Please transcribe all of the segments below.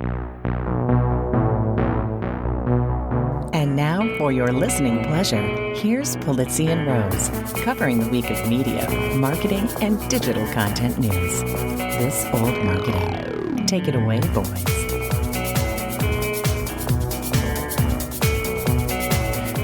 And now, for your listening pleasure, here's Polizzi and Rose, covering the week of media, marketing, and digital content news. This Old Marketing. Take it away, boys.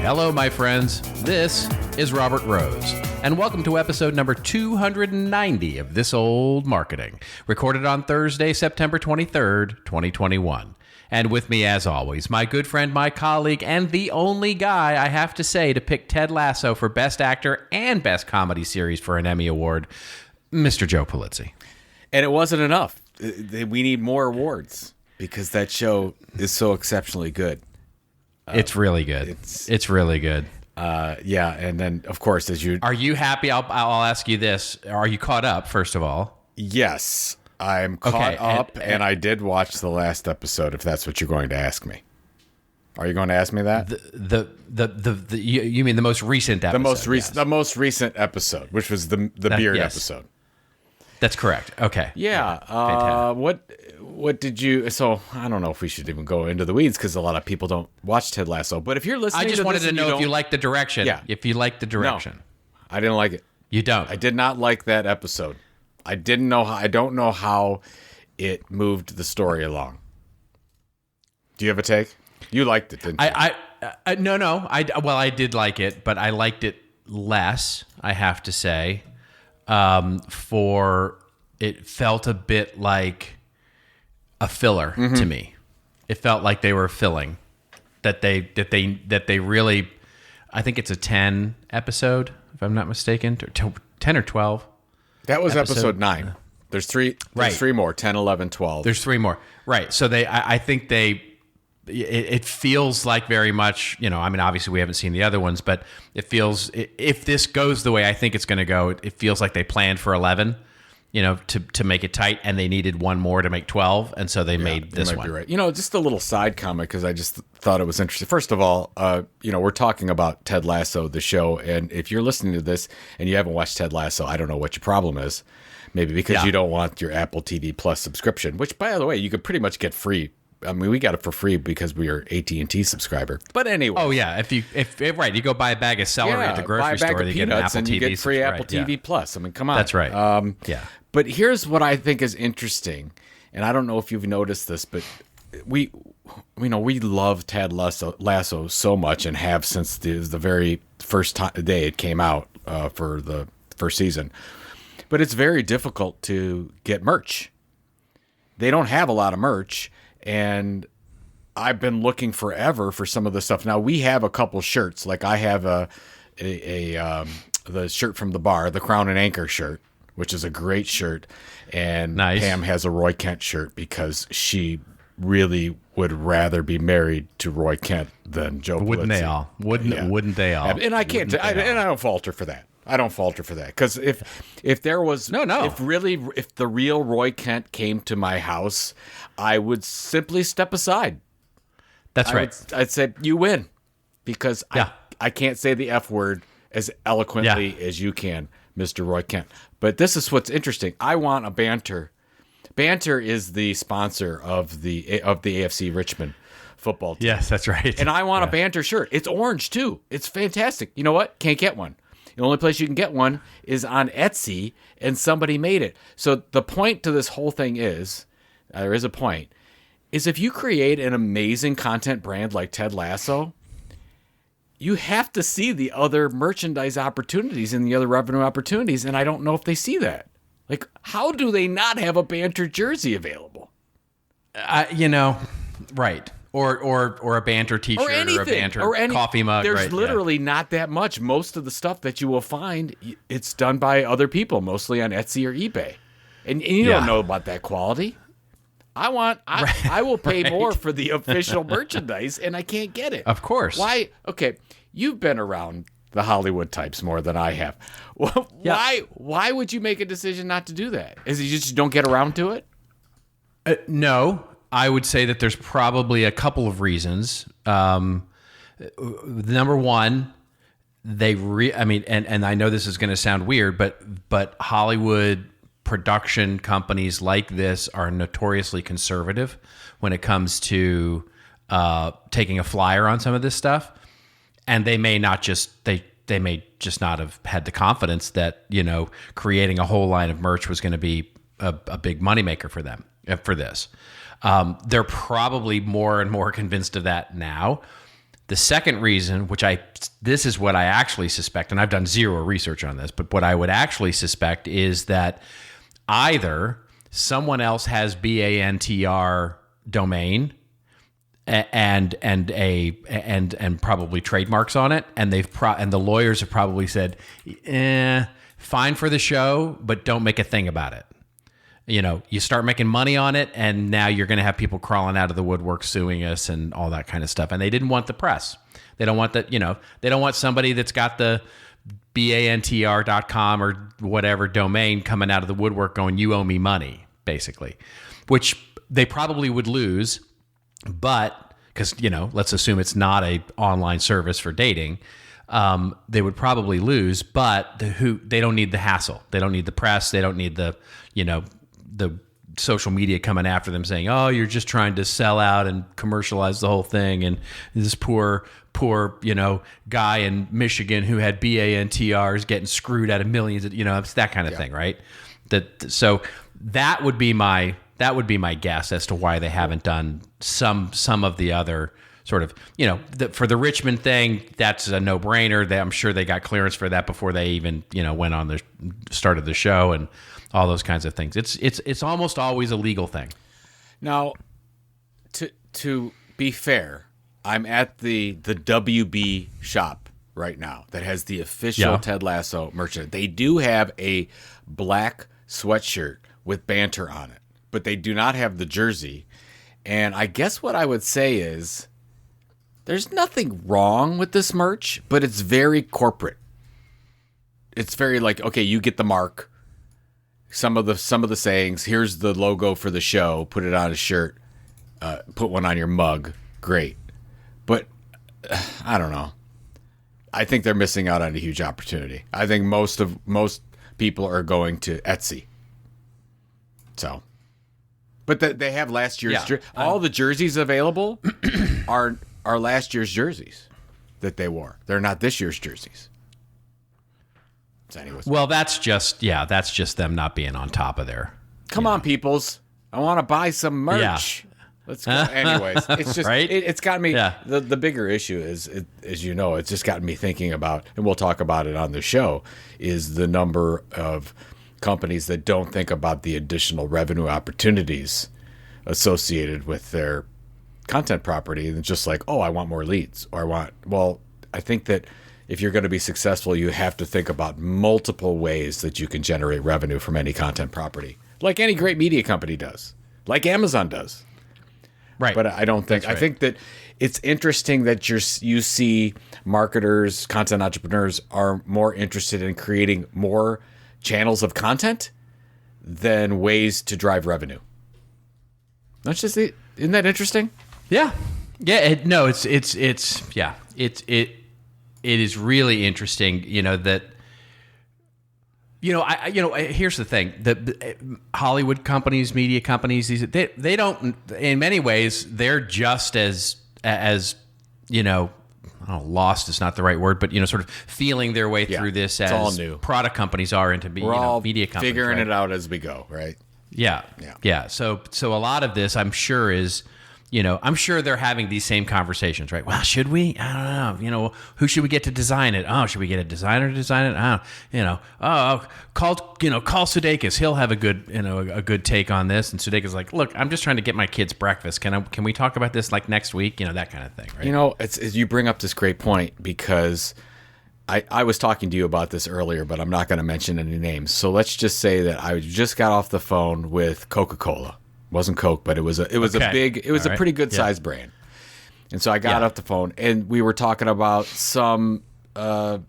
Hello, my friends. This is Robert Rose, and welcome to episode number 290 of This Old Marketing, recorded on Thursday, September 23rd, 2021. And with me, as always, my good friend, my colleague, and the only guy I have to say to pick Ted Lasso for Best Actor and Best Comedy Series for an Emmy Award, Mr. Joe Polizzi. And it wasn't enough. We need more awards because that show is so exceptionally good. It's really good. It's really good. Yeah, and then, of course, Are you happy? I'll ask you this. Are you caught up, first of all? Yes, I'm caught up, and I did watch the last episode, if that's what you're going to ask me. Are you going to ask me that? You mean the most recent episode? The most recent episode, which was the beard episode. That's correct. Okay. Yeah. What did you? So I don't know if we should even go into the weeds because a lot of people don't watch Ted Lasso. But if you're listening, I just wanted to know if you like the direction. Yeah. If you like the direction. No, I didn't like it. You don't. I did not like that episode. I don't know how it moved the story along. Do you have a take? You liked it, didn't you? No. I did like it, but I liked it less, I have to say. It felt a bit like a filler to me. It felt like they were filling. That they really, I think it's a 10 episode, if I'm not mistaken, 10 or 12. That was episode 9. There's three more, 10, 11, 12. There's 3 more. Right. So I think it feels like very much, I mean, obviously we haven't seen the other ones, but it feels, if this goes the way I think it's going to go, it feels like they planned for 11, to make it tight, and they needed one more to make 12, and so they made this one. You might be right. Just a little side comment, because I just thought it was interesting. First of all, we're talking about Ted Lasso, the show, and if you're listening to this and you haven't watched Ted Lasso, I don't know what your problem is. Maybe because you don't want your Apple TV Plus subscription, which, by the way, you could pretty much get free. I mean, we got it for free because we are AT&T subscriber. But anyway. Oh yeah, if you go buy a bag of celery at the grocery store, you get an Apple and TV, you get free Apple TV Plus. I mean, come on. That's right. Yeah. But here's what I think is interesting, and I don't know if you've noticed this, but we love Ted Lasso so much, and have since the very first day it came out for the first season. But it's very difficult to get merch. They don't have a lot of merch. And I've been looking forever for some of the stuff. Now we have a couple shirts. Like I have the shirt from the bar, the Crown and Anchor shirt, which is a great shirt. And nice. Pam has a Roy Kent shirt because she really would rather be married to Roy Kent than Joe Polizzi. Wouldn't they all? Wouldn't they all? And I can't. And I don't falter for that. Because if there was if the real Roy Kent came to my house, I would simply step aside. That's right. I'd say you win, because I can't say the F word as eloquently as you can, Mr. Roy Kent. But this is what's interesting. I want a Banter. Banter is the sponsor of the AFC Richmond football team. Yes, that's right. And I want a Banter shirt. It's orange too. It's fantastic. You know what? Can't get one. The only place you can get one is on Etsy, and somebody made it. So the point to this whole thing is, there is a point, is if you create an amazing content brand like Ted Lasso, you have to see the other merchandise opportunities and the other revenue opportunities, and I don't know if they see that. Like, how do they not have a Banter jersey available? Right. Or a Banter T-shirt, or a Banter coffee mug. There's literally not that much. Most of the stuff that you will find, it's done by other people, mostly on Etsy or eBay, and you don't know about that quality. I will pay more for the official merchandise, and I can't get it. Of course. Why? Okay, you've been around the Hollywood types more than I have. Why would you make a decision not to do that? Is it just you don't get around to it? No. I would say that there's probably a couple of reasons. Number one, and I know this is going to sound weird, but Hollywood production companies like this are notoriously conservative when it comes to taking a flyer on some of this stuff, and they may not just they may just not have had the confidence that creating a whole line of merch was going to be a big moneymaker for them for this. They're probably more and more convinced of that now. The second reason, this is what I actually suspect, and I've done zero research on this, but what I would actually suspect is that either someone else has BANTR domain and probably trademarks on it, and and the lawyers have probably said, fine for the show, but don't make a thing about it. You start making money on it, and now you're going to have people crawling out of the woodwork suing us and all that kind of stuff. And they didn't want the press. They don't want that. They don't want somebody that's got the bantr.com or whatever domain coming out of the woodwork going, "You owe me money," basically, which they probably would lose. But because let's assume it's not a online service for dating. They would probably lose, but they don't need the hassle. They don't need the press. They don't need the social media coming after them saying, "Oh, you're just trying to sell out and commercialize the whole thing." And this poor, guy in Michigan who had BANTRs getting screwed out of millions. It's that kind of thing, right? So that would be my guess as to why they haven't done some of the other sort of, for the Richmond thing, that's a no-brainer. I'm sure they got clearance for that before they even, went on the start of the show and all those kinds of things. It's almost always a legal thing. Now, to be fair, I'm at the WB shop right now that has the official Ted Lasso merchandise. They do have a black sweatshirt with banter on it, but they do not have the jersey. And I guess what I would say is, there's nothing wrong with this merch, but it's very corporate. It's very like, okay, you get the mark. Some of the sayings. Here's the logo for the show. Put it on a shirt. Put one on your mug. Great, but I don't know. I think they're missing out on a huge opportunity. I think most people are going to Etsy. So, but they have last year's. All the jerseys available are last year's jerseys that they wore. They're not this year's jerseys. So anyways. Well, that's just them not being on top of their. Come on, peoples. I want to buy some merch. Yeah. Let's go. Anyways, it's just right? It's got me. Yeah. The bigger issue is, it's just gotten me thinking about, and we'll talk about it on the show, is the number of companies that don't think about the additional revenue opportunities associated with their content property, and just like, oh, I want more leads, or I think that if you're going to be successful, you have to think about multiple ways that you can generate revenue from any content property, like any great media company does, like Amazon does. Right. But I don't think, I think that it's interesting that you see marketers, content entrepreneurs are more interested in creating more channels of content than ways to drive revenue. Isn't that interesting? Yeah. Yeah. It is really interesting, that, here's the thing: the Hollywood companies, media companies, they don't. In many ways, they're just as lost is not the right word, but sort of feeling their way through this as all new product companies are into media companies. Figuring it out as we go, right? Yeah. So a lot of this, I'm sure, is. I'm sure they're having these same conversations, right? Well, should we? I don't know. Who should we get to design it? Oh, should we get a designer to design it? Call Sudeikis. He'll have a good take on this. And Sudeikis is like, look, I'm just trying to get my kids breakfast. Can we talk about this like next week? That kind of thing, right? You bring up this great point, because I was talking to you about this earlier, but I'm not going to mention any names. So let's just say that I just got off the phone with Coca-Cola. Wasn't Coke, but it was a pretty good size brand. And so I got off the phone, and we were talking about some not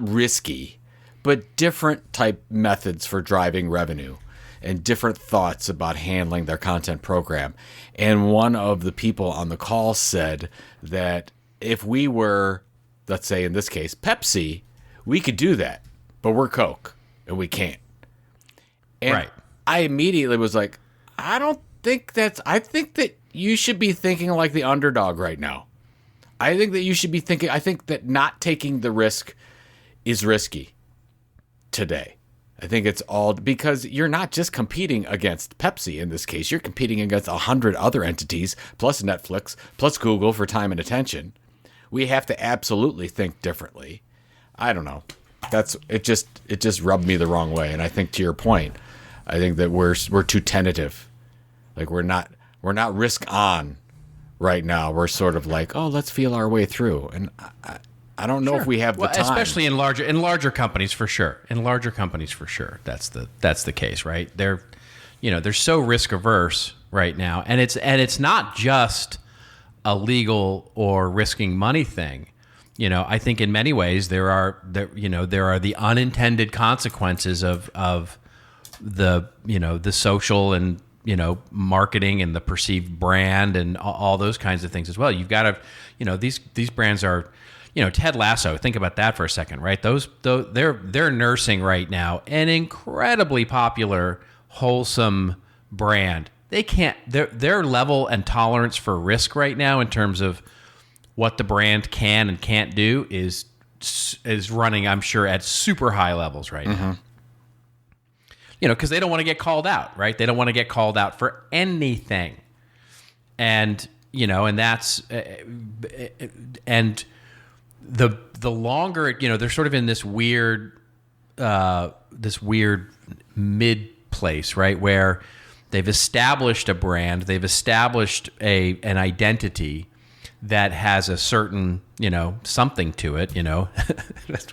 risky, but different type methods for driving revenue, and different thoughts about handling their content program. And one of the people on the call said that if we were, let's say in this case, Pepsi, we could do that, but we're Coke and we can't. And Right. I immediately was like, I think that you should be thinking like the underdog right now. I think that not taking the risk is risky today. I think it's all because you're not just competing against Pepsi in this case. You're competing against 100 other entities, plus Netflix, plus Google for time and attention. We have to absolutely think differently. I don't know. It just rubbed me the wrong way. And I think to your point, I think that we're too tentative. Like we're not risk on right now. We're sort of like, oh, let's feel our way through. And I don't know if we have the time. Especially in larger companies for sure. In larger companies for sure. That's the case, right? They're so risk averse right now. And it's not just a legal or risking money thing. I think in many ways there are the unintended consequences of the social and marketing and the perceived brand and all those kinds of things as well. You've got to these brands are Ted Lasso. Think about that for a second, right? They're nursing right now an incredibly popular, wholesome brand. They can't their level and tolerance for risk right now in terms of what the brand can and can't do is running, I'm sure, at super high levels right now. Because they don't want to get called out, right? They don't want to get called out for anything, and that's and the longer they're sort of in this weird mid place, right, where they've established a brand, they've established an identity that has a certain, something to it,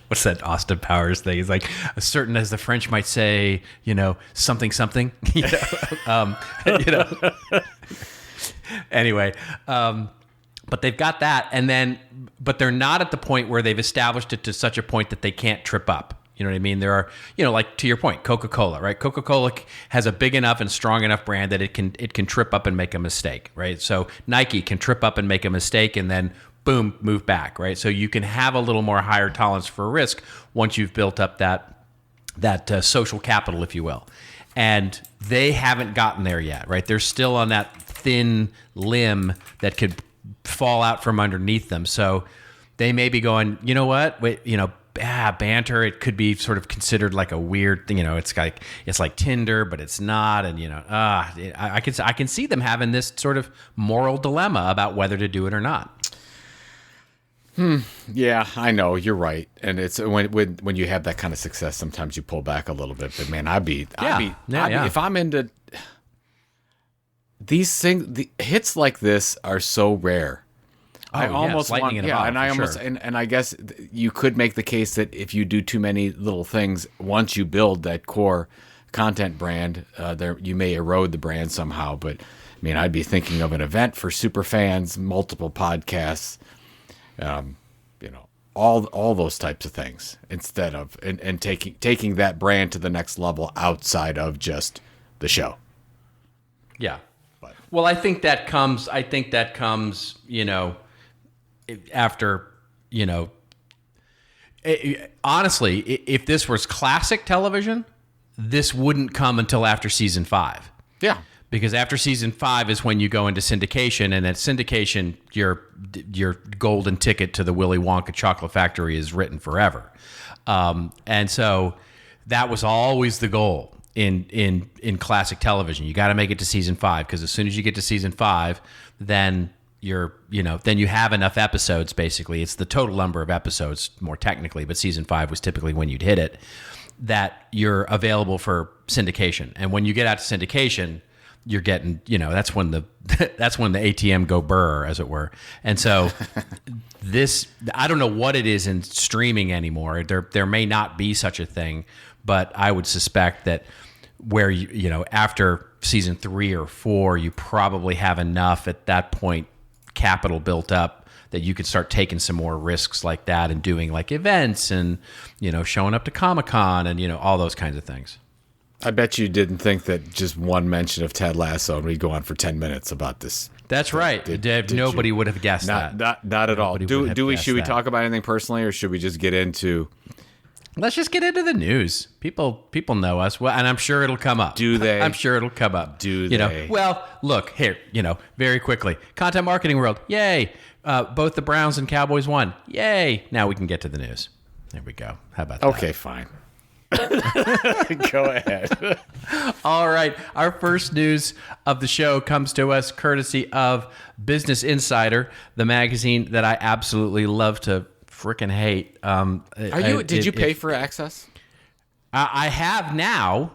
What's that Austin Powers thing? It's like a certain, as the French might say, something. Anyway, but they've got that, but they're not at the point where they've established it to such a point that they can't trip up. You know what I mean? There are, like to your point, Coca-Cola, right? Coca-Cola has a big enough and strong enough brand that it can trip up and make a mistake, right? So Nike can trip up and make a mistake and then boom, move back, right? So you can have a little more higher tolerance for risk once you've built up that social capital, if you will. And they haven't gotten there yet, right? They're still on that thin limb that could fall out from underneath them. So they may be going, you know what? Wait, banter, it could be sort of considered like a weird thing. It's like Tinder, but it's not. And I can see them having this sort of moral dilemma about whether to do it or not. Yeah, I know, you're right. And it's when you have that kind of success, sometimes you pull back a little bit. But man, if I'm into these things, the hits like this are so rare. I almost want, and I guess you could make the case that if you do too many little things, once you build that core content brand, you may erode the brand somehow. But I mean, I'd be thinking of an event for super fans, multiple podcasts, all those types of things, instead of and taking that brand to the next level outside of just the show. Yeah. Well, I think that comes, after, honestly, if this was classic television, this wouldn't come until after season 5. Yeah. Because after season 5 is when you go into syndication, and at syndication, your golden ticket to the Willy Wonka chocolate factory is written forever. And so that was always the goal in classic television. You got to make it to season 5, because as soon as you get to season 5, then then you have enough episodes. Basically, it's the total number of episodes more technically, but season 5 was typically when you'd hit it, that you're available for syndication. And when you get out to syndication, you're getting, that's when the ATM go burr, as it were. And so I don't know what it is in streaming anymore. There may not be such a thing, but I would suspect that where after season 3 or 4, you probably have enough at that point capital built up that you could start taking some more risks like that and doing like events and showing up to Comic-Con and all those kinds of things. I bet you didn't think that just one mention of Ted Lasso and we'd go on for 10 minutes about this. That's right. Nobody would have guessed that. Not at all. Should we talk about anything personally, or should we just get into Let's just get into the news. People know us well, and I'm sure it'll come up. Do they? I'm sure it'll come up. Do you they? know? Well, look here. Very quickly. Content marketing world. Yay! Both the Browns and Cowboys won. Yay! Now we can get to the news. There we go. How about that? Okay, fine. Go ahead. All right. Our first news of the show comes to us courtesy of Business Insider, the magazine that I absolutely love to freaking hate. Did you pay for access? I have now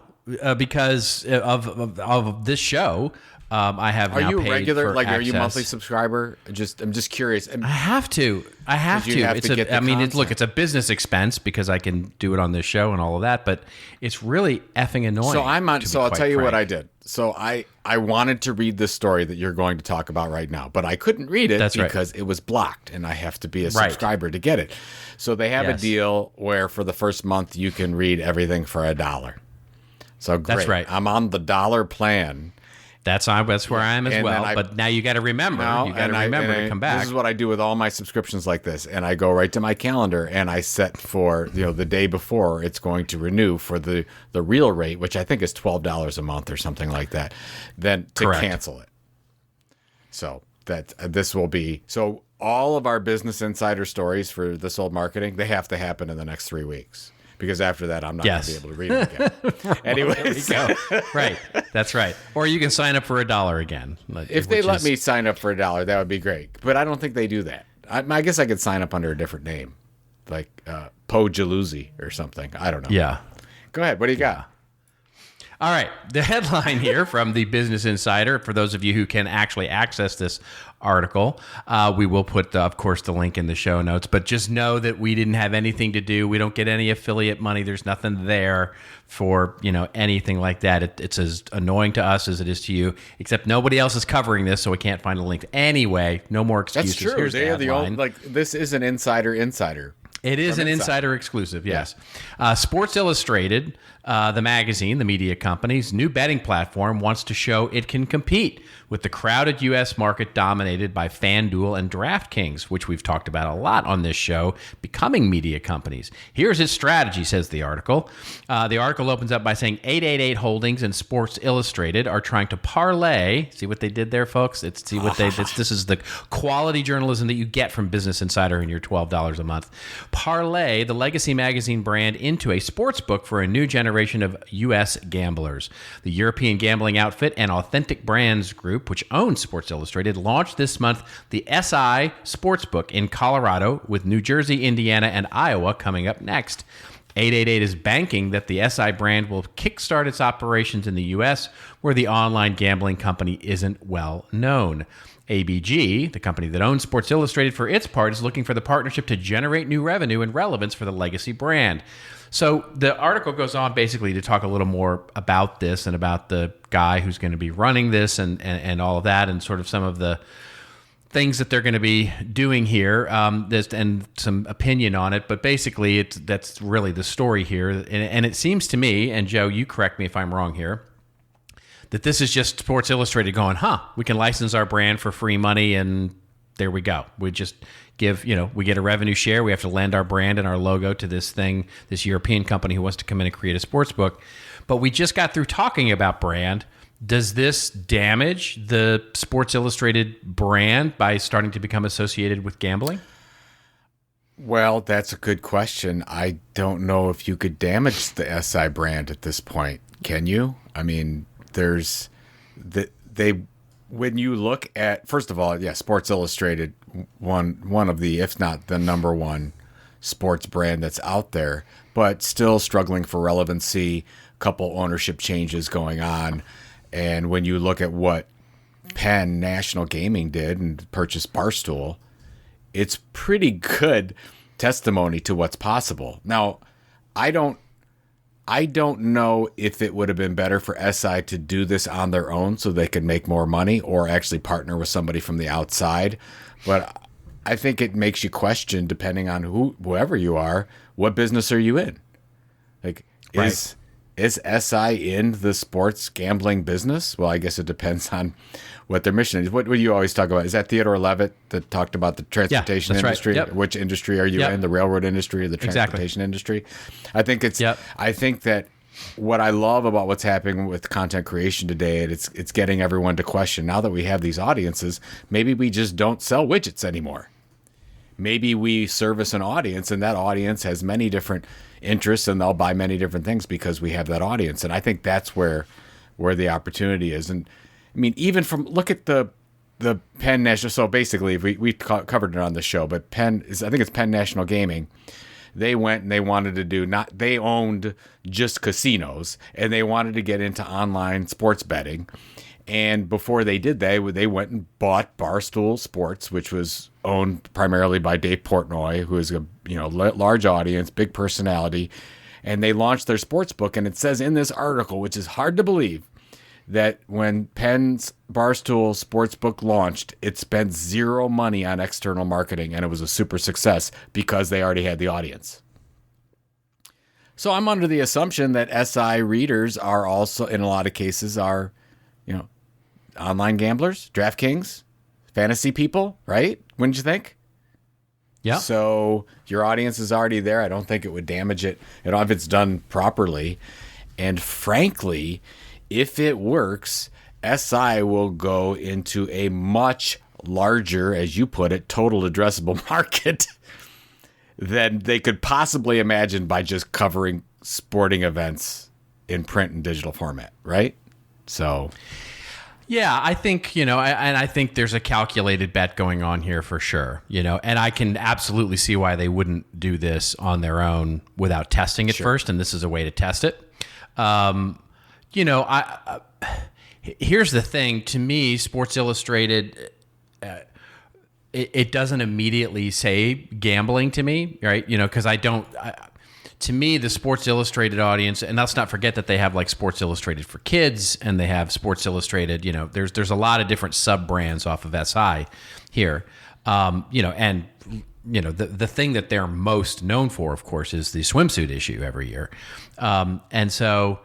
because of this show. I have. Are now you paid regular? for Like, access. are you a monthly subscriber? I'm just curious. I have to. You have to get the content. It's a business expense because I can do it on this show and all of that, but it's really effing annoying. So I'm on. to be So I'll quite tell you what frank. I did. So I wanted to read the story that you're going to talk about right now, but I couldn't read it That's right. because it was blocked, and I have to be a Right. subscriber to get it. So they have a Yes. deal where for the first month you can read everything for $1. So great. That's right. I'm on the $1 plan. That's where I am as And well. then but now you got to remember. To come back. This is what I do with all my subscriptions like this, and I go right to my calendar and I set for the day before it's going to renew for the real rate, which I think is $12 a month or something like that. Then to Correct. cancel it. So that this will be so all of our Business Insider stories for This Old Marketing, they have to happen in the next 3 weeks. Because after that, I'm not going to be able to read it again. Anyways, Right. That's right. Or you can sign up for $1 again. If they let me sign up for $1, that would be great. But I don't think they do that. I guess I could sign up under a different name, like Poe Jaluzzi or something. I don't know. Yeah. Go ahead. What do you got? All right. The headline here from the Business Insider, for those of you who can actually access this article, we will put, of course, the link in the show notes. But just know that we didn't have anything to do. We don't get any affiliate money. There's nothing there for anything like that. It's as annoying to us as it is to you, except nobody else is covering this, so we can't find a link. Anyway, no more excuses. That's true. Here's They are the headline. old, this is an insider. It is an Inside. insider exclusive, yes. Sports Illustrated, the magazine, the media company's new betting platform, wants to show it can compete with the crowded U.S. market dominated by FanDuel and DraftKings, which we've talked about a lot on this show, becoming media companies. Here's its strategy, says the article. The article opens up by saying 888 Holdings and Sports Illustrated are trying to parlay. See what they did there, folks? This is the quality journalism that you get from Business Insider and your $12 a month. Parlay the legacy magazine brand into a sports book for a new generation of U.S. gamblers. The European gambling outfit and Authentic Brands Group, which owns Sports Illustrated, launched this month the SI Sportsbook in Colorado, with New Jersey, Indiana, and Iowa coming up next. 888 is banking that the SI brand will kickstart its operations in the U.S., where the online gambling company isn't well known. ABG, the company that owns Sports Illustrated, for its part, is looking for the partnership to generate new revenue and relevance for the legacy brand. So the article goes on basically to talk a little more about this and about the guy who's going to be running this and all of that, and sort of some of the things that they're going to be doing here, and some opinion on it. But basically, that's really the story here. And it seems to me, and Joe, you correct me if I'm wrong here, that this is just Sports Illustrated going, we can license our brand for free money, and there we go. We just give, we get a revenue share. We have to lend our brand and our logo to this European company who wants to come in and create a sports book. But we just got through talking about brand. Does this damage the Sports Illustrated brand by starting to become associated with gambling? Well, that's a good question. I don't know if you could damage the SI brand at this point. Can you? I mean, when you look at, first of all, Sports Illustrated, one of the, if not the number one sports brand that's out there, but still struggling for relevancy, couple ownership changes going on. And when you look at what Penn National Gaming did and purchased Barstool, it's pretty good testimony to what's possible. Now, I don't know if it would have been better for SI to do this on their own so they could make more money, or actually partner with somebody from the outside. But I think it makes you question, depending on whoever you are, what business are you in? Like, Right. is SI in the sports gambling business? Well, I guess it depends on what their mission is. What do you always talk about? Is that Theodore Levitt that talked about the transportation industry? Right. Yep. Which industry are you in? The railroad industry or the transportation industry? I think it's. Yep. I think that what I love about what's happening with content creation today, it's getting everyone to question. Now that we have these audiences, maybe we just don't sell widgets anymore. Maybe we service an audience, and that audience has many different interests, and they'll buy many different things because we have that audience. And I think that's where the opportunity is. And I mean, even from look at the Penn National. So basically, we covered it on the show, but I think it's Penn National Gaming. They went and they wanted to do they owned just casinos, and they wanted to get into online sports betting. And before they did that, they went and bought Barstool Sports, which was owned primarily by Dave Portnoy, who is a large audience, big personality. And they launched their sports book. And it says in this article, which is hard to believe, that when Penn's Barstool Sportsbook launched, it spent zero money on external marketing, and it was a super success because they already had the audience. So I'm under the assumption that SI readers are also, in a lot of cases, are, online gamblers, DraftKings, fantasy people, right? Wouldn't you think? Yeah. So your audience is already there. I don't think it would damage it if it's done properly. And frankly, if it works, SI will go into a much larger, as you put it, total addressable market than they could possibly imagine by just covering sporting events in print and digital format, right? So, yeah, I think, I think there's a calculated bet going on here for sure, and I can absolutely see why they wouldn't do this on their own without testing it first, and this is a way to test it. Here's the thing. To me, Sports Illustrated, it doesn't immediately say gambling to me, right? Because to me, the Sports Illustrated audience, and let's not forget that they have like Sports Illustrated for kids, and they have Sports Illustrated. There's a lot of different sub brands off of SI here, and the thing that they're most known for, of course, is the swimsuit issue every year, and so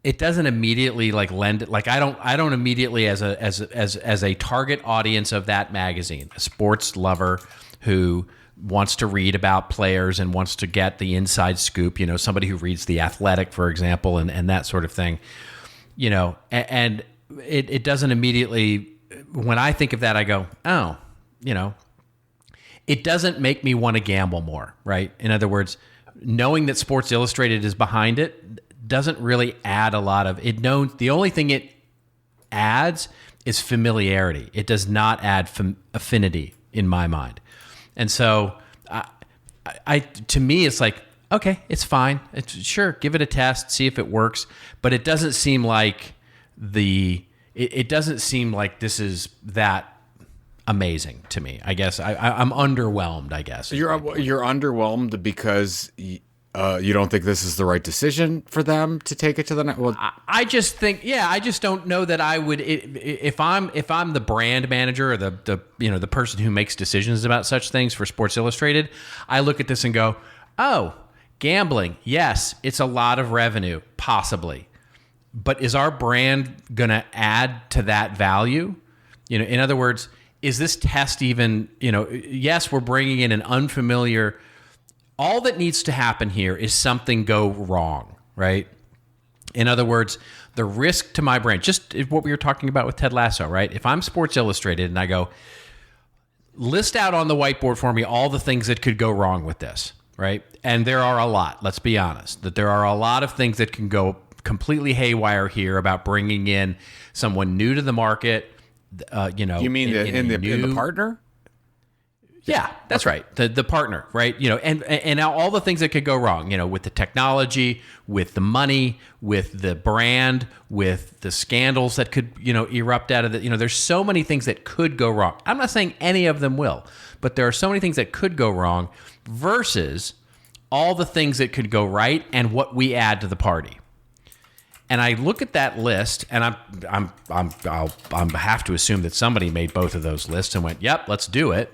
it doesn't immediately lend it. I don't immediately as a target audience of that magazine, a sports lover who wants to read about players and wants to get the inside scoop, somebody who reads The Athletic, for example, and that sort of thing, and it doesn't immediately, when I think of that, I go, oh, it doesn't make me want to gamble more, right? In other words, knowing that Sports Illustrated is behind it doesn't really add a lot of it. The only thing it adds is familiarity. It does not add affinity in my mind. And so to me, it's like, okay, it's fine. Sure, give it a test, see if it works. But it doesn't seem like it doesn't seem like this is that amazing to me. I guess I'm underwhelmed, I guess. You're underwhelmed because you don't think this is the right decision for them to take it to the next. Well, I just think, I just don't know that I would, if I'm the brand manager or the person who makes decisions about such things for Sports Illustrated, I look at this and go, oh, gambling, yes, it's a lot of revenue, possibly, but is our brand going to add to that value? In other words, is this test even, yes, we're bringing in an unfamiliar. All that needs to happen here is something go wrong, right? In other words, the risk to my brand, just what we were talking about with Ted Lasso, right? If I'm Sports Illustrated and I go, list out on the whiteboard for me all the things that could go wrong with this, right? And there are a lot, let's be honest, that there are a lot of things that can go completely haywire here about bringing in someone new to the market, You mean in the partner? Yeah, that's right. The partner, right? And now all the things that could go wrong, with the technology, with the money, with the brand, with the scandals that could, erupt out of it. There's so many things that could go wrong. I'm not saying any of them will, but there are so many things that could go wrong versus all the things that could go right and what we add to the party. And I look at that list, and I'll have to assume that somebody made both of those lists and went, "Yep, let's do it."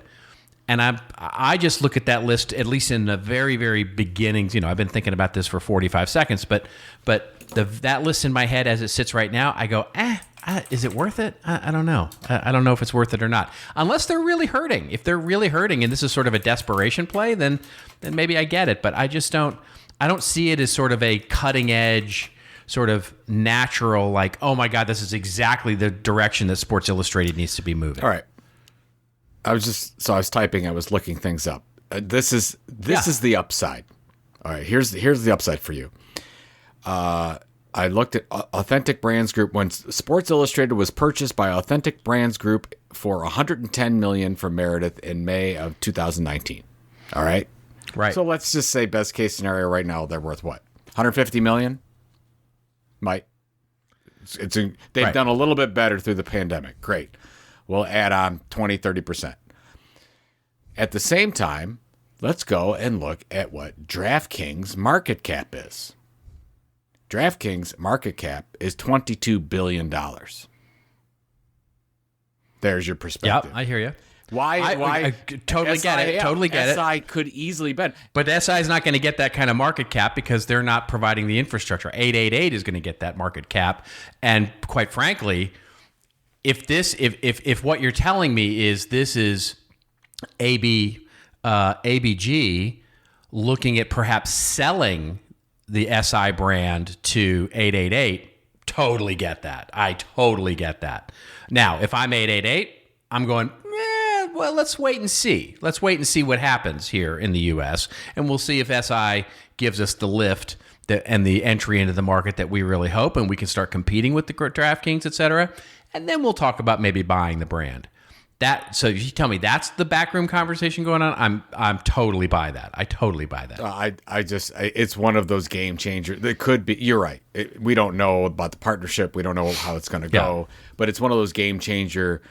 And I just look at that list, at least in the very, very beginnings. I've been thinking about this for 45 seconds, but that list in my head as it sits right now, I go, is it worth it? I don't know. I don't know if it's worth it or not. Unless they're really hurting. If they're really hurting and this is sort of a desperation play, then maybe I get it. But I just don't see it as sort of a cutting edge, sort of natural, like, oh my God, this is exactly the direction that Sports Illustrated needs to be moving. All right. I was typing, I was looking things up. This is the upside. All right, here's the upside for you. I looked at Authentic Brands Group when Sports Illustrated was purchased by Authentic Brands Group for $110 million from Meredith in May of 2019. All right? Right. So let's just say best case scenario right now they're worth what? $150 million? They've right. done a little bit better through the pandemic. Great. We'll add on 20, 30%. At the same time, let's go and look at what DraftKings market cap is. DraftKings market cap is $22 billion. There's your perspective. Yeah, I hear you. Why? I totally get it. Totally get it. SI could easily bet. But SI is not going to get that kind of market cap because they're not providing the infrastructure. 888 is going to get that market cap. And quite frankly, if what you're telling me is this is ABG looking at perhaps selling the SI brand to 888, totally get that. I totally get that. Now, if I'm 888, I'm going, well, let's wait and see. Let's wait and see what happens here in the U.S. And we'll see if SI gives us the lift and the entry into the market that we really hope, and we can start competing with the DraftKings, et cetera. And then we'll talk about maybe buying the brand. So you tell me that's the backroom conversation going on. I'm totally by that. I totally buy that. It's one of those game changers. It could be. You're right. We don't know about the partnership. We don't know how it's going to go. But it's one of those game changer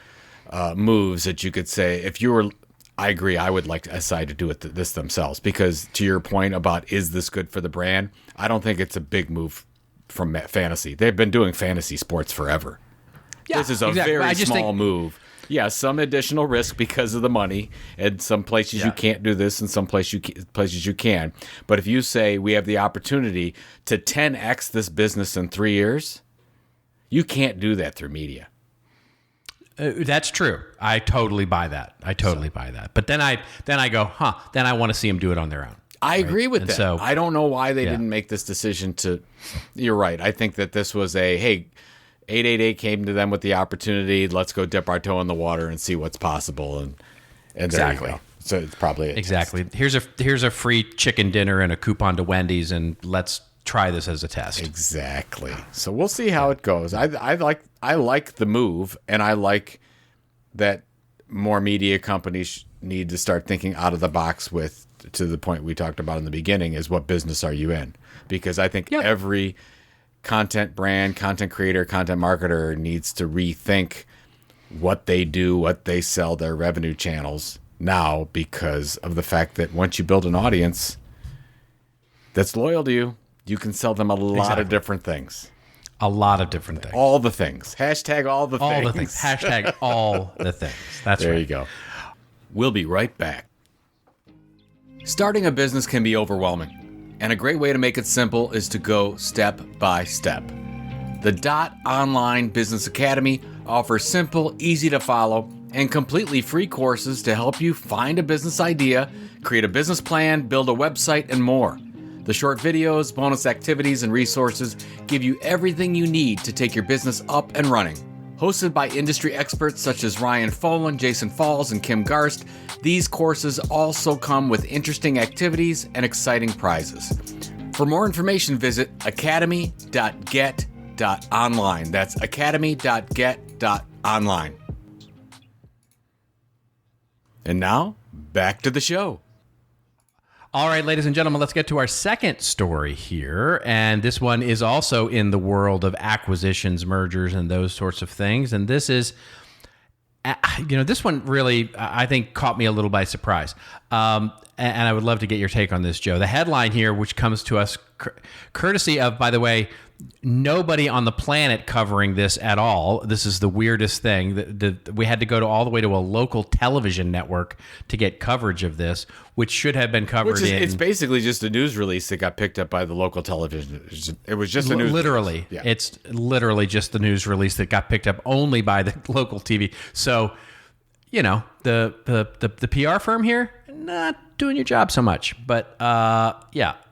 moves that you could say if you were. I agree. I would like SI to do this themselves because to your point about is this good for the brand? I don't think it's a big move from fantasy. They've been doing fantasy sports forever. Yeah, this is a very small move. Yeah, some additional risk because of the money, and some places you can't do this, and some places you can. But if you say we have the opportunity to 10x this business in 3 years, you can't do that through media. That's true. I totally buy that. Buy that. But then I go, then I want to see them do it on their own. I agree with that. So, I don't know why they didn't make this decision to. You're right. I think that this was hey. 888 came to them with the opportunity. Let's go dip our toe in the water and see what's possible. And exactly. There you go. So it's probably exactly. Here's a free chicken dinner and a coupon to Wendy's, and let's try this as a test. Exactly. So we'll see how it goes. I like the move, and I like that more media companies need to start thinking out of the box to the point we talked about in the beginning is what business are you in? Because I think every content brand, content creator, content marketer needs to rethink what they do, what they sell, their revenue channels now because of the fact that once you build an audience that's loyal to you, you can sell them a lot of different things. A lot of different things. All the things. Hashtag all the things. All the things. Hashtag all the things. That's there right. You go. We'll be right back. Starting a business can be overwhelming. And a great way to make it simple is to go step by step. The Dot Online Business Academy offers simple, easy to follow, and completely free courses to help you find a business idea, create a business plan, build a website, and more. The short videos, bonus activities, and resources give you everything you need to take your business up and running. Hosted by industry experts such as Ryan Folan, Jason Falls, and Kim Garst, these courses also come with interesting activities and exciting prizes. For more information, visit academy.get.online. That's academy.get.online. And now, back to the show. All right, ladies and gentlemen, let's get to our second story here. And this one is also in the world of acquisitions, mergers, and those sorts of things. And this is, this one really, I think, caught me a little by surprise. and I would love to get your take on this, Joe. The headline here, which comes to us courtesy of, by the way, nobody on the planet covering this at all. This is the weirdest thing. We had to go all the way to a local television network to get coverage of this, which should have been covered It's basically just a news release that got picked up by the local television. It was just a news literally. release. Yeah. It's literally just the news release that got picked up only by the local TV. So, the PR firm here, not doing your job so much. But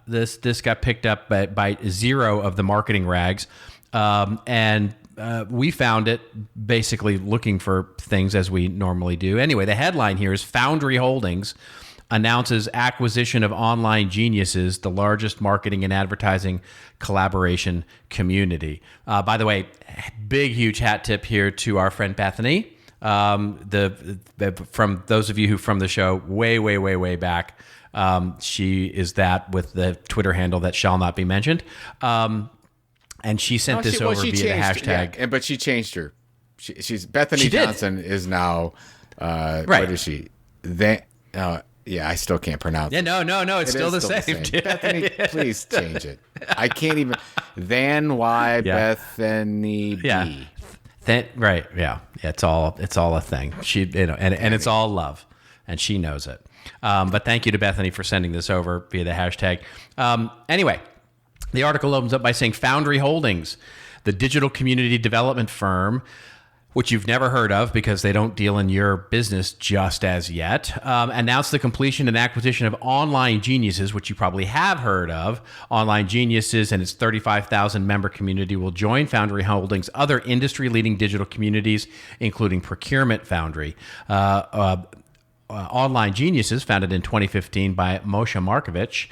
this got picked up by zero of the marketing rags, and we found it basically looking for things as we normally do. Anyway, the headline here is Foundry Holdings announces acquisition of Online Geniuses, the largest marketing and advertising collaboration community. By the way, big, huge hat tip here to our friend Bethany. From those of you who from the show way back, she is that with the Twitter handle that shall not be mentioned. And she sent this over via the hashtag. Yeah, but she changed her. She's Bethany Johnson is now. Right. What is she? I still can't pronounce it. Yeah, no. It's still the same. Bethany, please change it. I can't even. Bethany B. Yeah. Right. Yeah. It's all a thing. She, and it's all love, and she knows it. But thank you to Bethany for sending this over via the hashtag. Anyway, the article opens up by saying Foundry Holdings, the digital community development firm, which you've never heard of because they don't deal in your business just as yet, announced the completion and acquisition of Online Geniuses, which you probably have heard of. Online Geniuses and its 35,000 member community will join Foundry Holdings' other industry-leading digital communities, including Procurement Foundry. Online Geniuses, founded in 2015 by Moshe Markovich,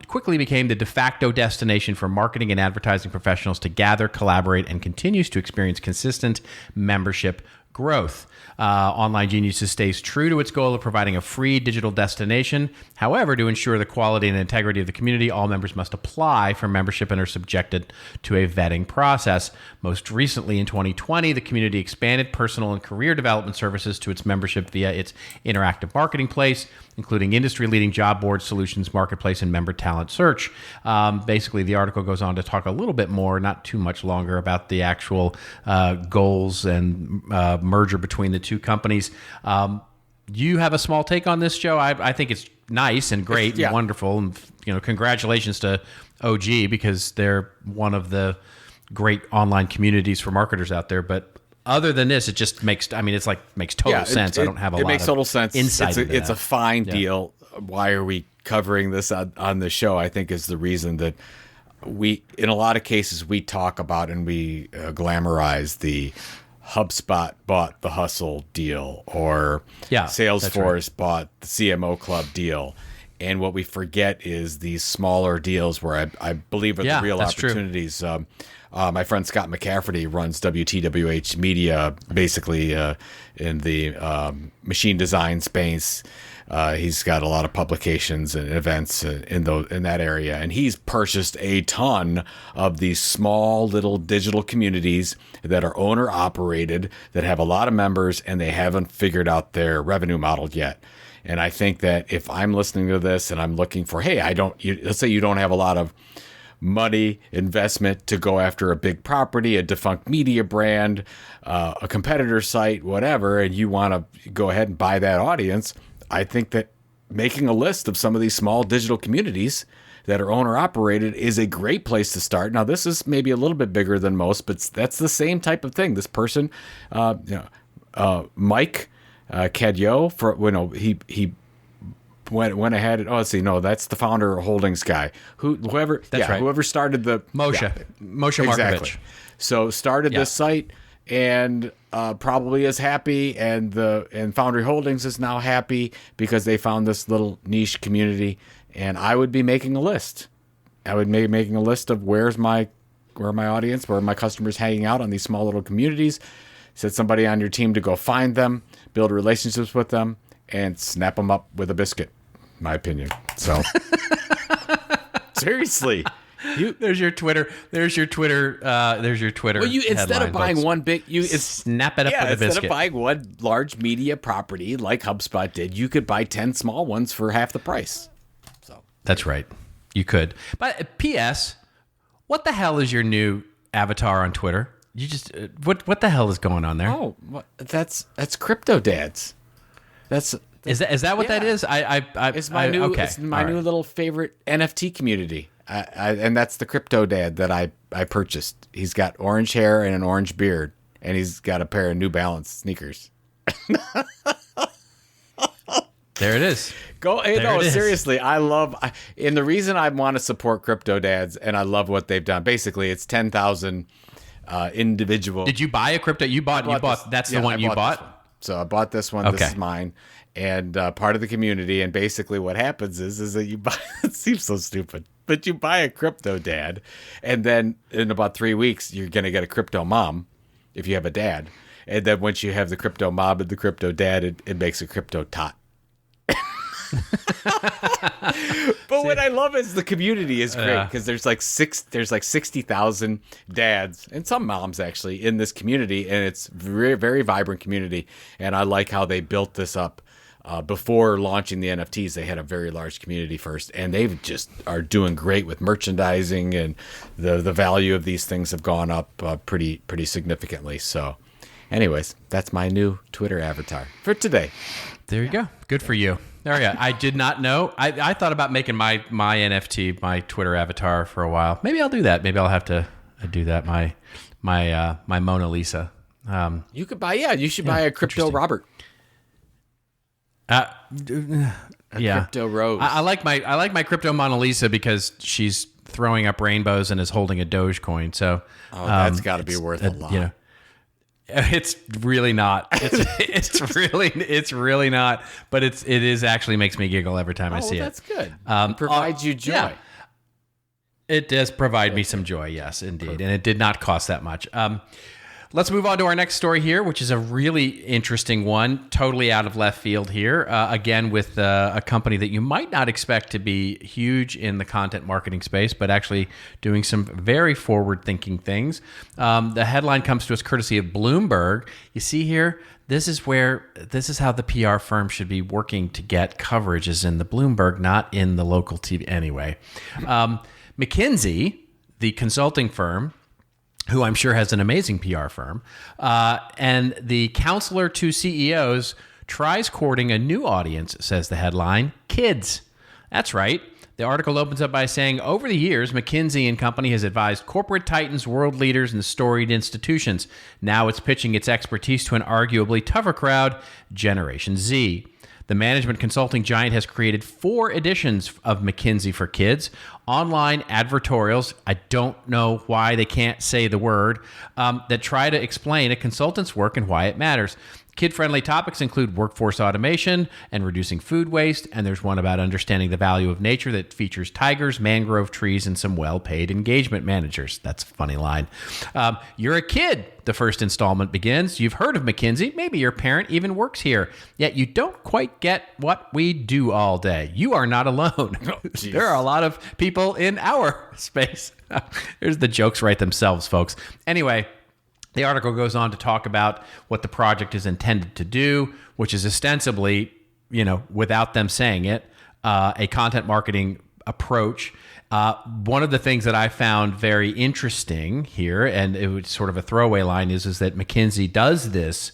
quickly became the de facto destination for marketing and advertising professionals to gather, collaborate, and continues to experience consistent membership growth. Online Geniuses stays true to its goal of providing a free digital destination. However, to ensure the quality and integrity of the community, all members must apply for membership and are subjected to a vetting process. Most recently, in 2020, the community expanded personal and career development services to its membership via its interactive marketing place, including industry-leading job board solutions, marketplace, and member talent search. Basically, the article goes on to talk a little bit more, not too much longer, about the actual goals and merger between the two companies. You have a small take on this, Joe? I think it's nice and great and wonderful, and congratulations to OG because they're one of the great online communities for marketers out there. But other than this, it just makes total sense. I don't have a lot of makes total sense. Insight into it's that. a fine deal. Why are we covering this on the show? I think is the reason that we, in a lot of cases, we talk about and we glamorize the HubSpot bought the Hustle deal, or Salesforce bought the CMO Club deal. And what we forget is these smaller deals where I believe are the real opportunities. My friend Scott McCafferty runs WTWH Media, basically in the machine design space. He's got a lot of publications and events in that area, and he's purchased a ton of these small little digital communities that are owner operated, that have a lot of members, and they haven't figured out their revenue model yet. And I think that if I'm listening to this and I'm looking for, let's say you don't have a lot of money investment to go after a big property, a defunct media brand, a competitor site, whatever, and you want to go ahead and buy that audience, I think that making a list of some of these small digital communities that are owner operated is a great place to start. Now, this is maybe a little bit bigger than most, but that's the same type of thing. This person, Mike Cadyo, he went ahead and that's the founder of Holdings guy. Whoever started the Moshe Markovich. So started this site and probably is happy, and Foundry Holdings is now happy because they found this little niche community. And I would be making a list. I would be making a list of where my audience, where my customers hanging out on these small little communities. Set somebody on your team to go find them, build relationships with them, and snap them up with a biscuit. My opinion. So seriously, There's your Twitter. There's your Twitter. Well, you instead of buying one big, snap it up with a biscuit. Instead of buying one large media property like HubSpot did, you could buy 10 small ones for half the price. So that's right. You could. But P.S. What the hell is your new avatar on Twitter? You just what the hell is going on there? Oh, that's Crypto Dads. Is that what that is? It's my new little favorite NFT community. And that's the Crypto Dad that I purchased. He's got orange hair and an orange beard, and he's got a pair of New Balance sneakers. There it is. Seriously, and the reason I want to support Crypto Dads, and I love what they've done. Basically, it's 10,000 individual. Did you buy a crypto? You bought. That's the one you bought. So I bought this one. Okay. This is mine, and part of the community. And basically, what happens is that you buy. It seems so stupid, but you buy a Crypto Dad, and then in about 3 weeks, you're gonna get a Crypto Mom, if you have a dad. And then once you have the Crypto Mom and the Crypto Dad, it makes a Crypto Tot. But what I love is the community is great because there's like 60,000 dads and some moms actually in this community, and it's very, very vibrant community. And I like how they built this up. Before launching the NFTs, they had a very large community first, and they just are doing great with merchandising, and the value of these things have gone up pretty significantly. So, anyways, that's my new Twitter avatar for today. There you go. Good for you. Oh yeah, I did not know. I thought about making my NFT, my Twitter avatar for a while. Maybe I'll do that. Maybe I'll have to do that. My Mona Lisa. You could buy. Yeah, you should buy a Crypto Robert. Crypto Rose. I like my Crypto Mona Lisa because she's throwing up rainbows and is holding a Dogecoin. So that's got to be worth a lot. You know, it's really not. It's really not. But it is actually makes me giggle every time I see it. That's good. Provides you joy. Yeah. It does provide me some joy. Yes, indeed. Perfect. And it did not cost that much. Let's move on to our next story here, which is a really interesting one, totally out of left field here. Again, with a company that you might not expect to be huge in the content marketing space, but actually doing some very forward-thinking things. The headline comes to us courtesy of Bloomberg. You see here, this is how the PR firm should be working to get coverage, is in the Bloomberg, not in the local TV. Anyway, McKinsey, the consulting firm, who I'm sure has an amazing PR firm, and the counselor to CEOs tries courting a new audience, says the headline, kids. That's right. The article opens up by saying, over the years, McKinsey and Company has advised corporate titans, world leaders, and storied institutions. Now it's pitching its expertise to an arguably tougher crowd, Generation Z. The management consulting giant has created 4 editions of McKinsey for Kids, online advertorials, I don't know why they can't say the word, that try to explain a consultant's work and why it matters. Kid-friendly topics include workforce automation and reducing food waste, and there's one about understanding the value of nature that features tigers, mangrove trees, and some well-paid engagement managers. That's a funny line. You're a kid, the first installment begins. You've heard of McKinsey. Maybe your parent even works here, yet you don't quite get what we do all day. You are not alone. There are a lot of people in our space. There's the jokes right themselves, folks. Anyway, the article goes on to talk about what the project is intended to do, which is ostensibly, without them saying it, a content marketing approach. One of the things that I found very interesting here, and it was sort of a throwaway line, is that McKinsey does this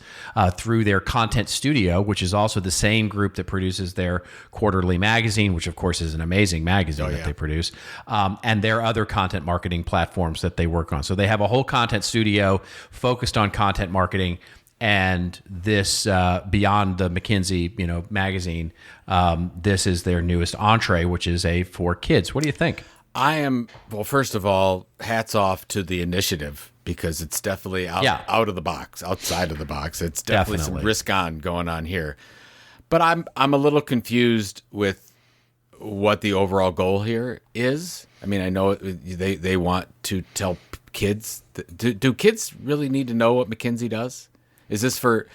through their content studio, which is also the same group that produces their quarterly magazine, which of course is an amazing magazine that they produce, and their other content marketing platforms that they work on. So they have a whole content studio focused on content marketing. And this, beyond the McKinsey, magazine, this is their newest entree, which is for kids. What do you think? Well, first of all, hats off to the initiative, because it's definitely out of the box, outside of the box. It's definitely some risk on going on here. But I'm a little confused with what the overall goal here is. I mean, I know they want to tell kids. Do kids really need to know what McKinsey does? Is this for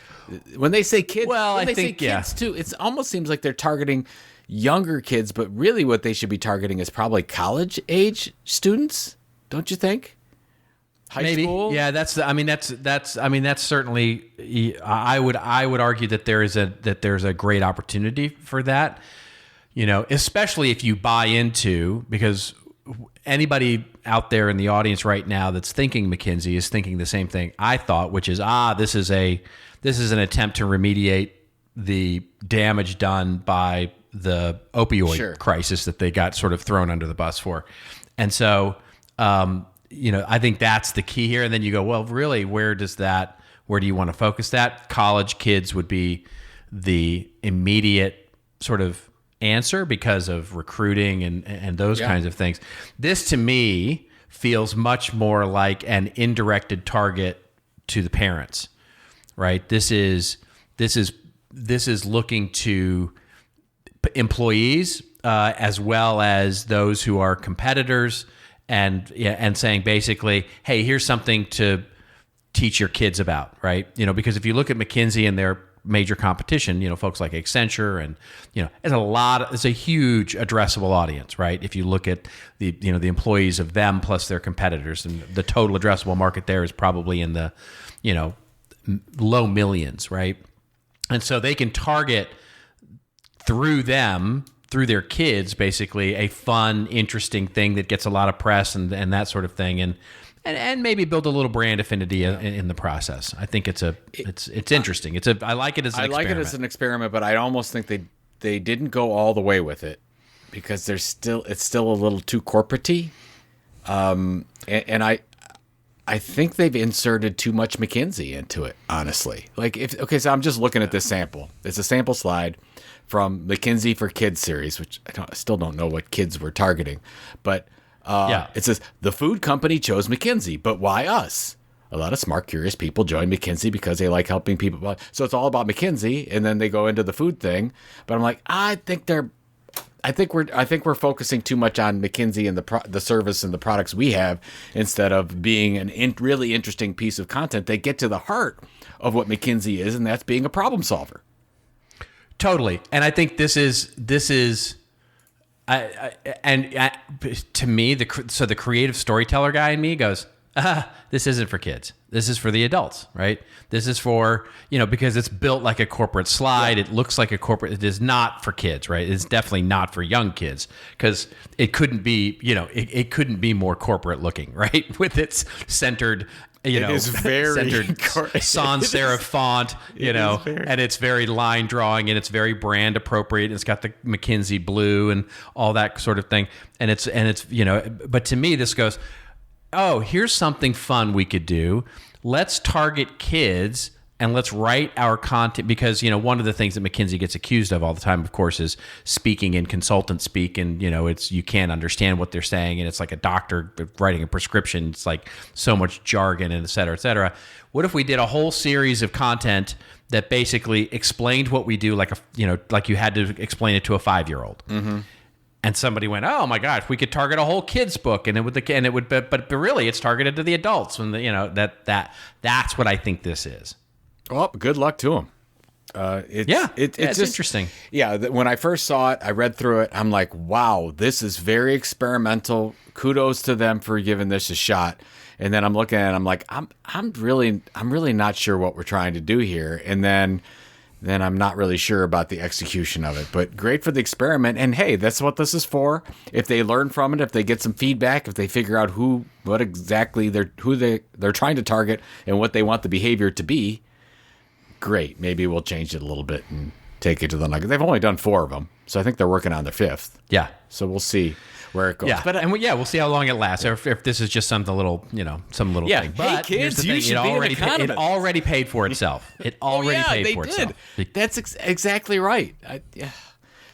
when they say kids? Well, when I they think, say kids too. It almost seems like they're targeting younger kids, but really what they should be targeting is probably college age students. Don't you think? High school? Yeah, that's certainly. I would argue that there's a great opportunity for that. Especially if you buy into, because anybody out there in the audience right now that's thinking McKinsey is thinking the same thing I thought, which is this is an attempt to remediate the damage done by the opioid crisis that they got sort of thrown under the bus for, and so. I think that's the key here. And then you go, well, really, where do you want to focus that? College kids would be the immediate sort of answer because of recruiting and those kinds of things. This to me feels much more like an indirected target to the parents, right? This is looking to employees as well as those who are competitors. And saying basically, hey, here's something to teach your kids about, right? Because if you look at McKinsey and their major competition, folks like Accenture and, it's a huge addressable audience, right? If you look at the employees of them plus their competitors, and the total addressable market there is probably in the, low millions, right? And so they can target through their kids, basically a fun, interesting thing that gets a lot of press and that sort of thing, and maybe build a little brand affinity in the process. I think it's interesting. I like it as an experiment. I like it as an experiment, but I almost think they didn't go all the way with it because it's still a little too corporate-y. And I think they've inserted too much McKinsey into it, honestly. So I'm just looking at this sample. It's a sample slide from McKinsey for Kids series, which I still don't know what kids we're targeting. But it says, the food company chose McKinsey, but why us? A lot of smart, curious people join McKinsey because they like helping people. So it's all about McKinsey, and then they go into the food thing. But I'm like, I think we're focusing too much on McKinsey and the service and the products we have instead of being an really interesting piece of content. They get to the heart of what McKinsey is, and that's being a problem solver. Totally, and I think this is, to me, the creative storyteller guy in me goes, this isn't for kids. This is for the adults, right? This is for, because it's built like a corporate slide. Yeah. It looks like a corporate. It is not for kids, right? It's definitely not for young kids because it couldn't be, it couldn't be more corporate looking, right? With its centered. It is very centered sans serif font, and it's very line drawing and it's very brand appropriate. It's got the McKinsey blue and all that sort of thing. And it's but to me, this goes, oh, here's something fun we could do. Let's target kids and let's write our content because, one of the things that McKinsey gets accused of all the time, of course, is speaking in consultant speak. And, you can't understand what they're saying. And it's like a doctor writing a prescription. It's like so much jargon and et cetera, et cetera. What if we did a whole series of content that basically explained what we do like you had to explain it to a 5-year-old? Mm-hmm. And somebody went, oh my gosh, we could target a whole kids book, but really it's targeted to the adults. And that's what I think this is. Well, good luck to them. It's just interesting. Yeah, when I first saw it, I read through it. I'm like, wow, this is very experimental. Kudos to them for giving this a shot. And then I'm looking at it, I'm like, I'm really not sure what we're trying to do here. And then I'm not really sure about the execution of it. But great for the experiment. And hey, that's what this is for. If they learn from it, if they get some feedback, if they figure out what exactly they're trying to target and what they want the behavior to be, great. Maybe we'll change it a little bit and take it to the next. They've only done 4 of them, so I think they're working on their 5th. Yeah. So we'll see where it goes. Yeah, we'll see how long it lasts. Or if this is just some little thing. But hey, kids, you should it already paid for itself. It already paid for itself. That's exactly right.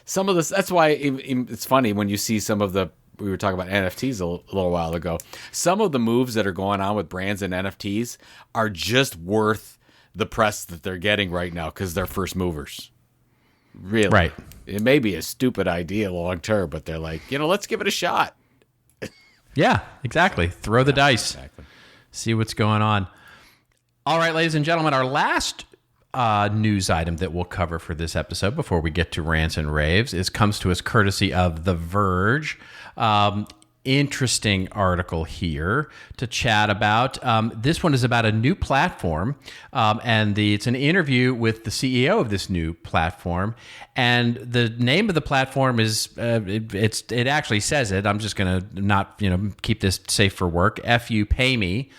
Some of this. That's why it's funny when you see some of the. We were talking about NFTs a little while ago. Some of the moves that are going on with brands and NFTs are just worth the press that they're getting right now because they're first movers. Really. Right. It may be a stupid idea long term, but they're like, let's give it a shot. Yeah, exactly. Throw the dice. Exactly. See what's going on. All right, ladies and gentlemen, our last news item that we'll cover for this episode before we get to rants and raves comes to us courtesy of The Verge. Interesting article here to chat about. This one is about a new platform, and it's an interview with the CEO of this new platform. And the name of the platform is it actually says it. I'm just going to not keep this safe for work. FU Pay Me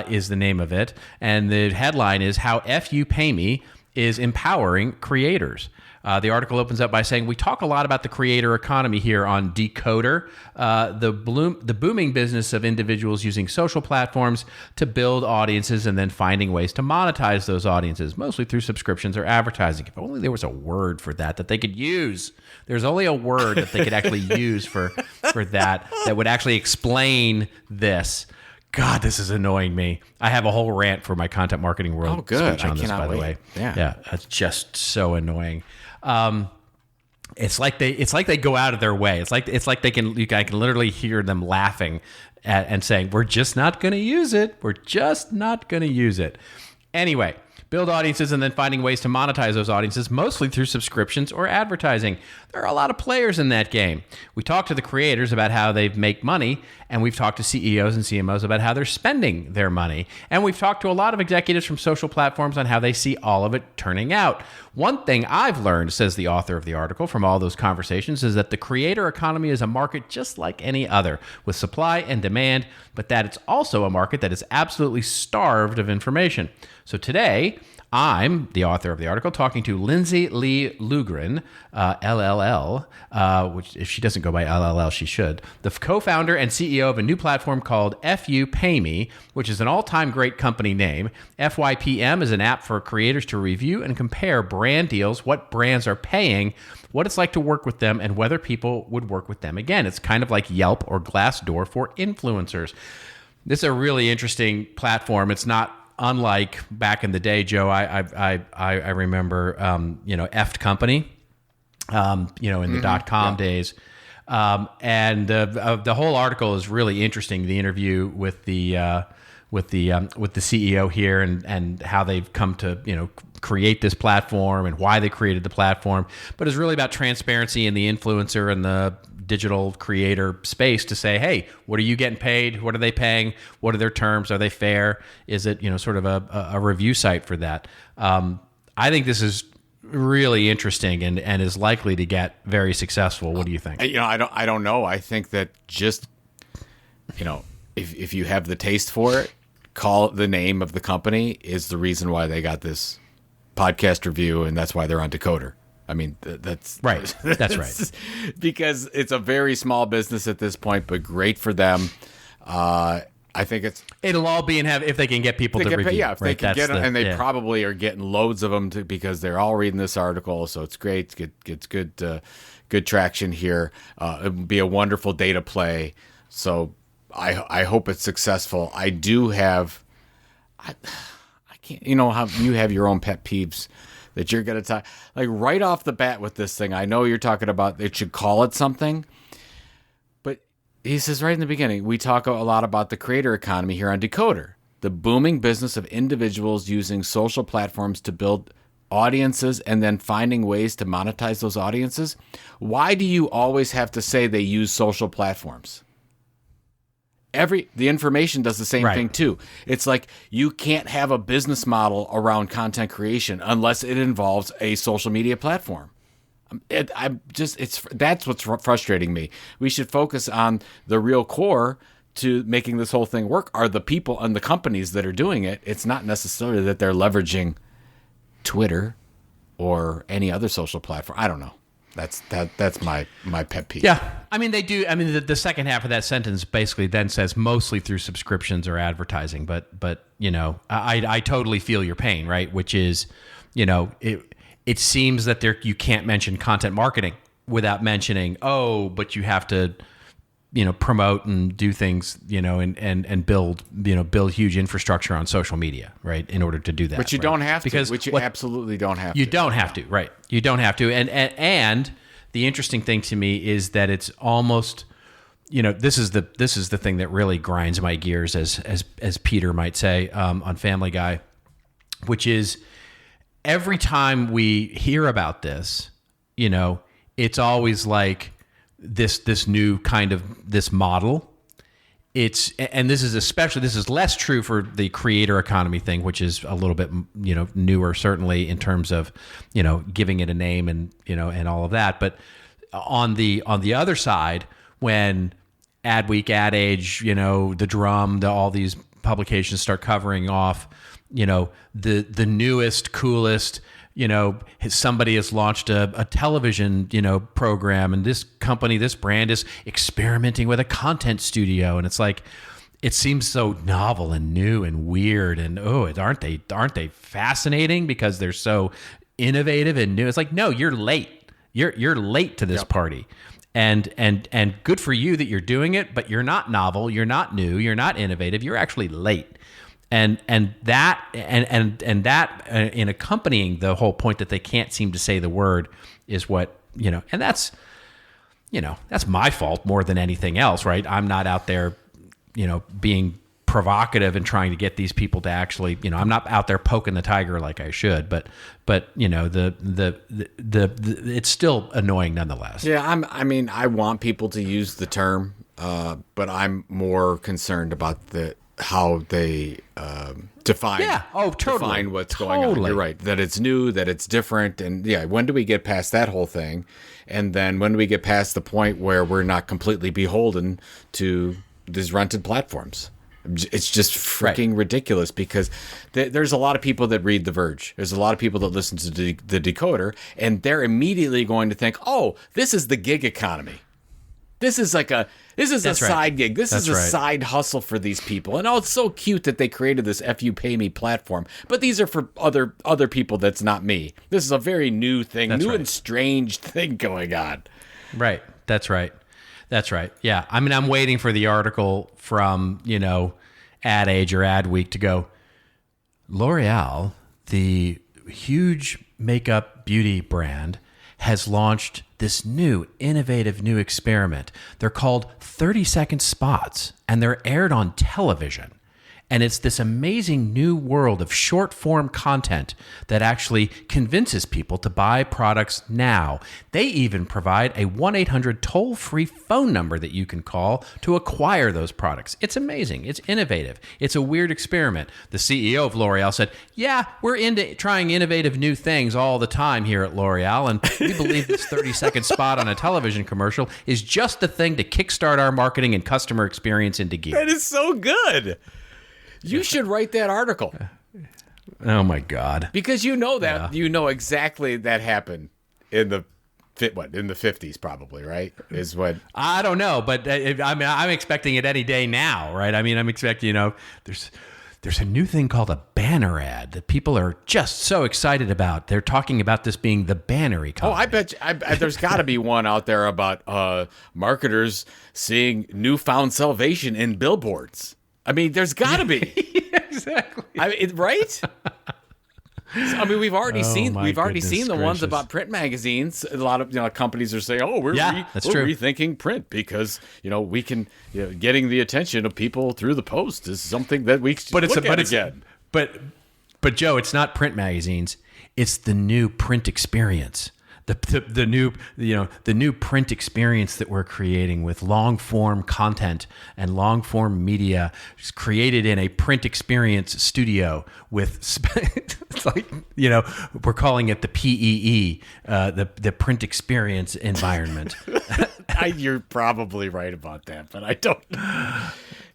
is the name of it, and the headline is how FU Pay Me is empowering creators. The article opens up by saying, we talk a lot about the creator economy here on Decoder, the booming business of individuals using social platforms to build audiences and then finding ways to monetize those audiences, mostly through subscriptions or advertising. If only there was a word for that they could use. There's only a word that they could actually use for that would actually explain this. God, this is annoying me. I have a whole rant for my content marketing world speech on this, by the way. Yeah, it's just so annoying. It's like they go out of their way. It's like I can literally hear them laughing and saying, "We're just not going to use it. We're just not going to use it." Anyway, build audiences and then finding ways to monetize those audiences, mostly through subscriptions or advertising. There are a lot of players in that game. We talked to the creators about how they make money, and we've talked to CEOs and CMOs about how they're spending their money. And we've talked to a lot of executives from social platforms on how they see all of it turning out. One thing I've learned, says the author of the article, from all those conversations is that the creator economy is a market just like any other, with supply and demand, but that it's also a market that is absolutely starved of information. So today, I'm, the author of the article, talking to Lindsay Lee Lugren, LLL, which if she doesn't go by LLL, she should, the co-founder and CEO of a new platform called FU Pay Me, which is an all-time great company name. FYPM is an app for creators to review and compare brand deals, what brands are paying, what it's like to work with them, and whether people would work with them again. It's kind of like Yelp or Glassdoor for influencers. This is a really interesting platform. It's not unlike back in the day, Joe. I remember, Effed Company, in the .com days, and the whole article is really interesting. The interview with the CEO here and how they've come to create this platform and why they created the platform, but it's really about transparency in the influencer and the digital creator space to say, hey, what are you getting paid? What are they paying? What are their terms? Are they fair? Is it, sort of a review site for that? I think this is really interesting and is likely to get very successful. What do you think? I don't know. I think that just, if you have the taste for it, call it the name of the company is the reason why they got this podcast review, and that's why they're on Decoder. I mean, that's right. That's right. Because it's a very small business at this point, but great for them. I think it'll all be if they can get people to review. Yeah, if they can get them, and they probably are getting loads of them because they're all reading this article. So it's great. It's good traction here. It would be a wonderful data play. So I hope it's successful. I do have. I can't. How you have your own pet peeves that you're going to talk, like right off the bat with this thing. I know you're talking about it should call it something, but he says right in the beginning, we talk a lot about the creator economy here on Decoder, the booming business of individuals using social platforms to build audiences and then finding ways to monetize those audiences. Why do you always have to say they use social platforms? The information does the same thing too. It's like you can't have a business model around content creation unless it involves a social media platform. That's what's frustrating me. We should focus on the real core to making this whole thing work are the people and the companies that are doing it. It's not necessarily that they're leveraging Twitter or any other social platform. I don't know. That's my pet peeve. Yeah. I mean, they do. I mean, the second half of that sentence basically then says mostly through subscriptions or advertising. But I totally feel your pain, right? Which is, it seems that you can't mention content marketing without mentioning, but you have to, promote and do things, and build huge infrastructure on social media, right? In order to do that. But you don't have to, which you absolutely don't have to. You don't have to, right? You don't have to. And the interesting thing to me is that it's almost, this is the thing that really grinds my gears, as Peter might say, on Family Guy. which is every time we hear about this, it's always like this new kind of this model. This is less true for the creator economy thing, which is a little bit, newer, certainly in terms of, giving it a name and all of that. But on the other side, when Adweek, Ad Age, The Drum, all these publications start covering off, the newest, coolest, somebody has launched a television, program, and this company, this brand is experimenting with a content studio. And it's like, it seems so novel and new and weird. And, aren't they fascinating because they're so innovative and new? It's like, no, you're late. You're late to this party. And good for you that you're doing it, but you're not novel. You're not new. You're not innovative. You're actually late. And that in accompanying the whole point that they can't seem to say the word is what, and that's my fault more than anything else, right? I'm not out there, being provocative and trying to get these people to actually, I'm not out there poking the tiger like I should, but it's still annoying nonetheless. Yeah. I want people to use the term, but I'm more concerned about how they define what's going on. You're right, that it's new, that it's different, and when do we get past that whole thing? And then when do we get past the point where we're not completely beholden to these rented platforms? It's just freaking ridiculous, because there's a lot of people that read The Verge. There's a lot of people that listen to the Decoder, and they're immediately going to think, oh, this is the gig economy. This is a side gig. This is a side hustle for these people. And it's so cute that they created this FU Pay Me platform. But these are for other people that's not me. This is a very new thing, and strange thing going on. Right. That's right. Yeah. I'm waiting for the article from, Ad Age or Adweek to go, L'Oreal, the huge makeup beauty brand, has launched this new, innovative new experiment. They're called 30-second spots, and they're aired on television. And it's this amazing new world of short-form content that actually convinces people to buy products now. They even provide a 1-800 toll-free phone number that you can call to acquire those products. It's amazing. It's innovative. It's a weird experiment. The CEO of L'Oreal said, yeah, we're into trying innovative new things all the time here at L'Oreal, and we believe this 30-second spot on a television commercial is just the thing to kickstart our marketing and customer experience into gear. That is so good. You should write that article. Oh my God! Because you know exactly that happened in the 50s, probably, right? Is what I don't know, but I'm expecting it any day now, right? I'm expecting there's a new thing called a banner ad that people are just so excited about. They're talking about this being the banner economy. Oh, I bet there's got to be one out there about marketers seeing newfound salvation in billboards. There's got to be. Exactly. Right? We've already seen the gracious. ones about print magazines. A lot of companies are saying, "Oh, we're rethinking print because we can getting the attention of people through the post is something that we should look at again." But Joe, it's not print magazines. It's the new print experience. The new print experience that we're creating with long form content and long form media is created in a print experience studio with it's like we're calling it the PEE, the print experience environment. You're probably right about that, but I don't.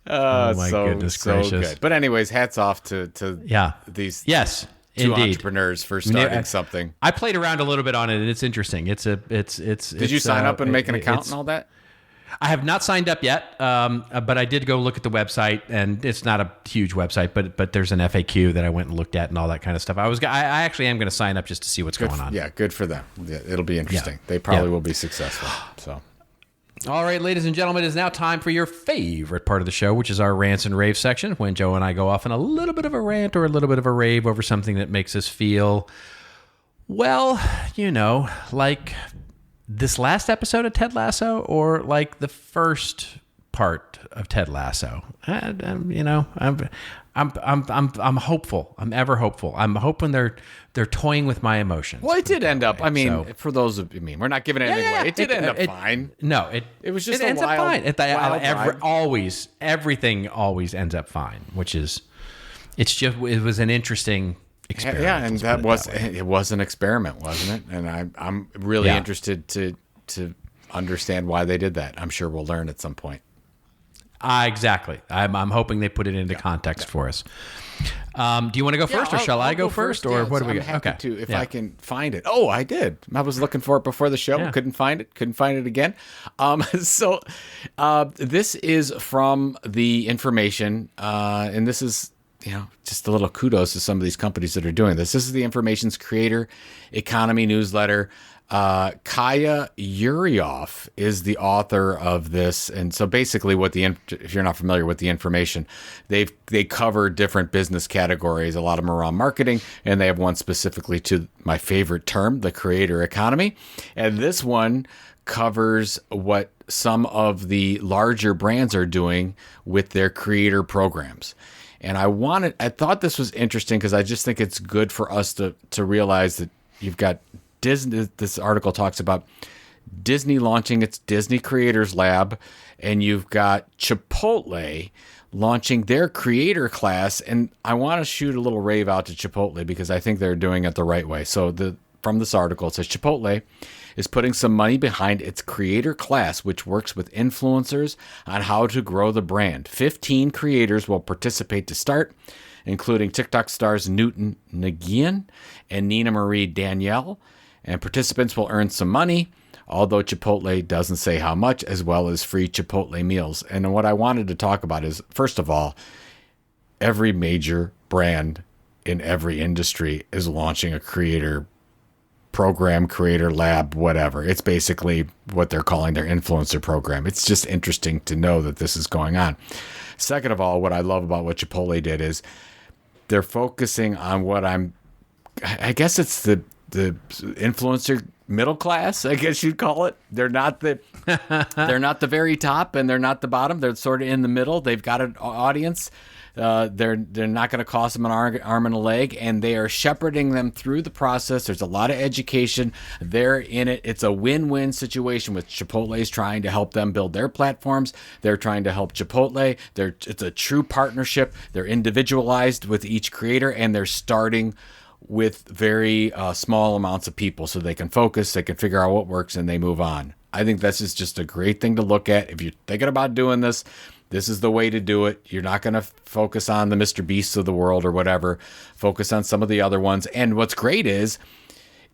Oh my goodness gracious! Good. But anyways, hats off to these. Yes. Two Indeed. entrepreneurs for starting something. I played around a little bit on it, and it's interesting. Did you sign up and make an account and all that? I have not signed up yet, but I did go look at the website, and it's not a huge website, but there's an FAQ that I went and looked at and all that kind of stuff. I actually am going to sign up just to see what's going on. Yeah, good for them. Yeah, it'll be interesting. Yeah. They probably will be successful. So. All right, ladies and gentlemen, it is now time for your favorite part of the show, which is our rants and raves section, when Joe and I go off on a little bit of a rant or a little bit of a rave over something that makes us feel, well, like this last episode of Ted Lasso, or like the first part of Ted Lasso. I'm hopeful. I'm ever hopeful. I'm hoping they're toying with my emotions. Well, it did end up. I mean, for those of we're not giving anything away. It did end up fine. No, it was just it ends up fine. wild Everything always ends up fine, which is it was an interesting experiment. Yeah, and it was an experiment, wasn't it? And I'm really interested to understand why they did that. I'm sure we'll learn at some point. Exactly. I'm hoping they put it into context for us. Do you want to go first, or shall I go first, or what do we got? Okay. If I can find it. Oh, I did. I was looking for it before the show. Couldn't find it. Couldn't find it again. So this is from the information, and this is just a little kudos to some of these companies that are doing this. This is the Information's Creator Economy newsletter. Kaya Yurioff is the author of this, and so basically, if you're not familiar with the information, they cover different business categories. A lot of them are around marketing, and they have one specifically to my favorite term, the creator economy. And this one covers what some of the larger brands are doing with their creator programs. And I thought this was interesting because I just think it's good for us to realize that you've got Disney. This article talks about Disney launching its Disney Creators Lab, and you've got Chipotle launching their creator class. And I want to shoot a little rave out to Chipotle because I think they're doing it the right way. So from this article, it says Chipotle is putting some money behind its creator class, which works with influencers on how to grow the brand. 15 creators will participate to start, including TikTok stars Newton Nagian and Nina Marie Danielle. And participants will earn some money, although Chipotle doesn't say how much, as well as free Chipotle meals. And what I wanted to talk about is, first of all, every major brand in every industry is launching a creator program, creator lab, whatever. It's basically what they're calling their influencer program. It's just interesting to know that this is going on. Second of all, what I love about what Chipotle did is they're focusing on I guess it's the influencer middle class, I guess you'd call it. They're not the very top, and they're not the bottom. They're sort of in the middle. They've got an audience. They're not going to cost them an arm and a leg, and they are shepherding them through the process. There's a lot of education. They're in it. It's a win-win situation with Chipotle's trying to help them build their platforms. They're trying to help Chipotle. It's a true partnership. They're individualized with each creator, and they're starting with very small amounts of people so they can focus, they can figure out what works, and they move on. I think this is just a great thing to look at. If you're thinking about doing this, this is the way to do it. You're not going to focus on the Mr. Beasts of the world or whatever. Focus on some of the other ones. And what's great is,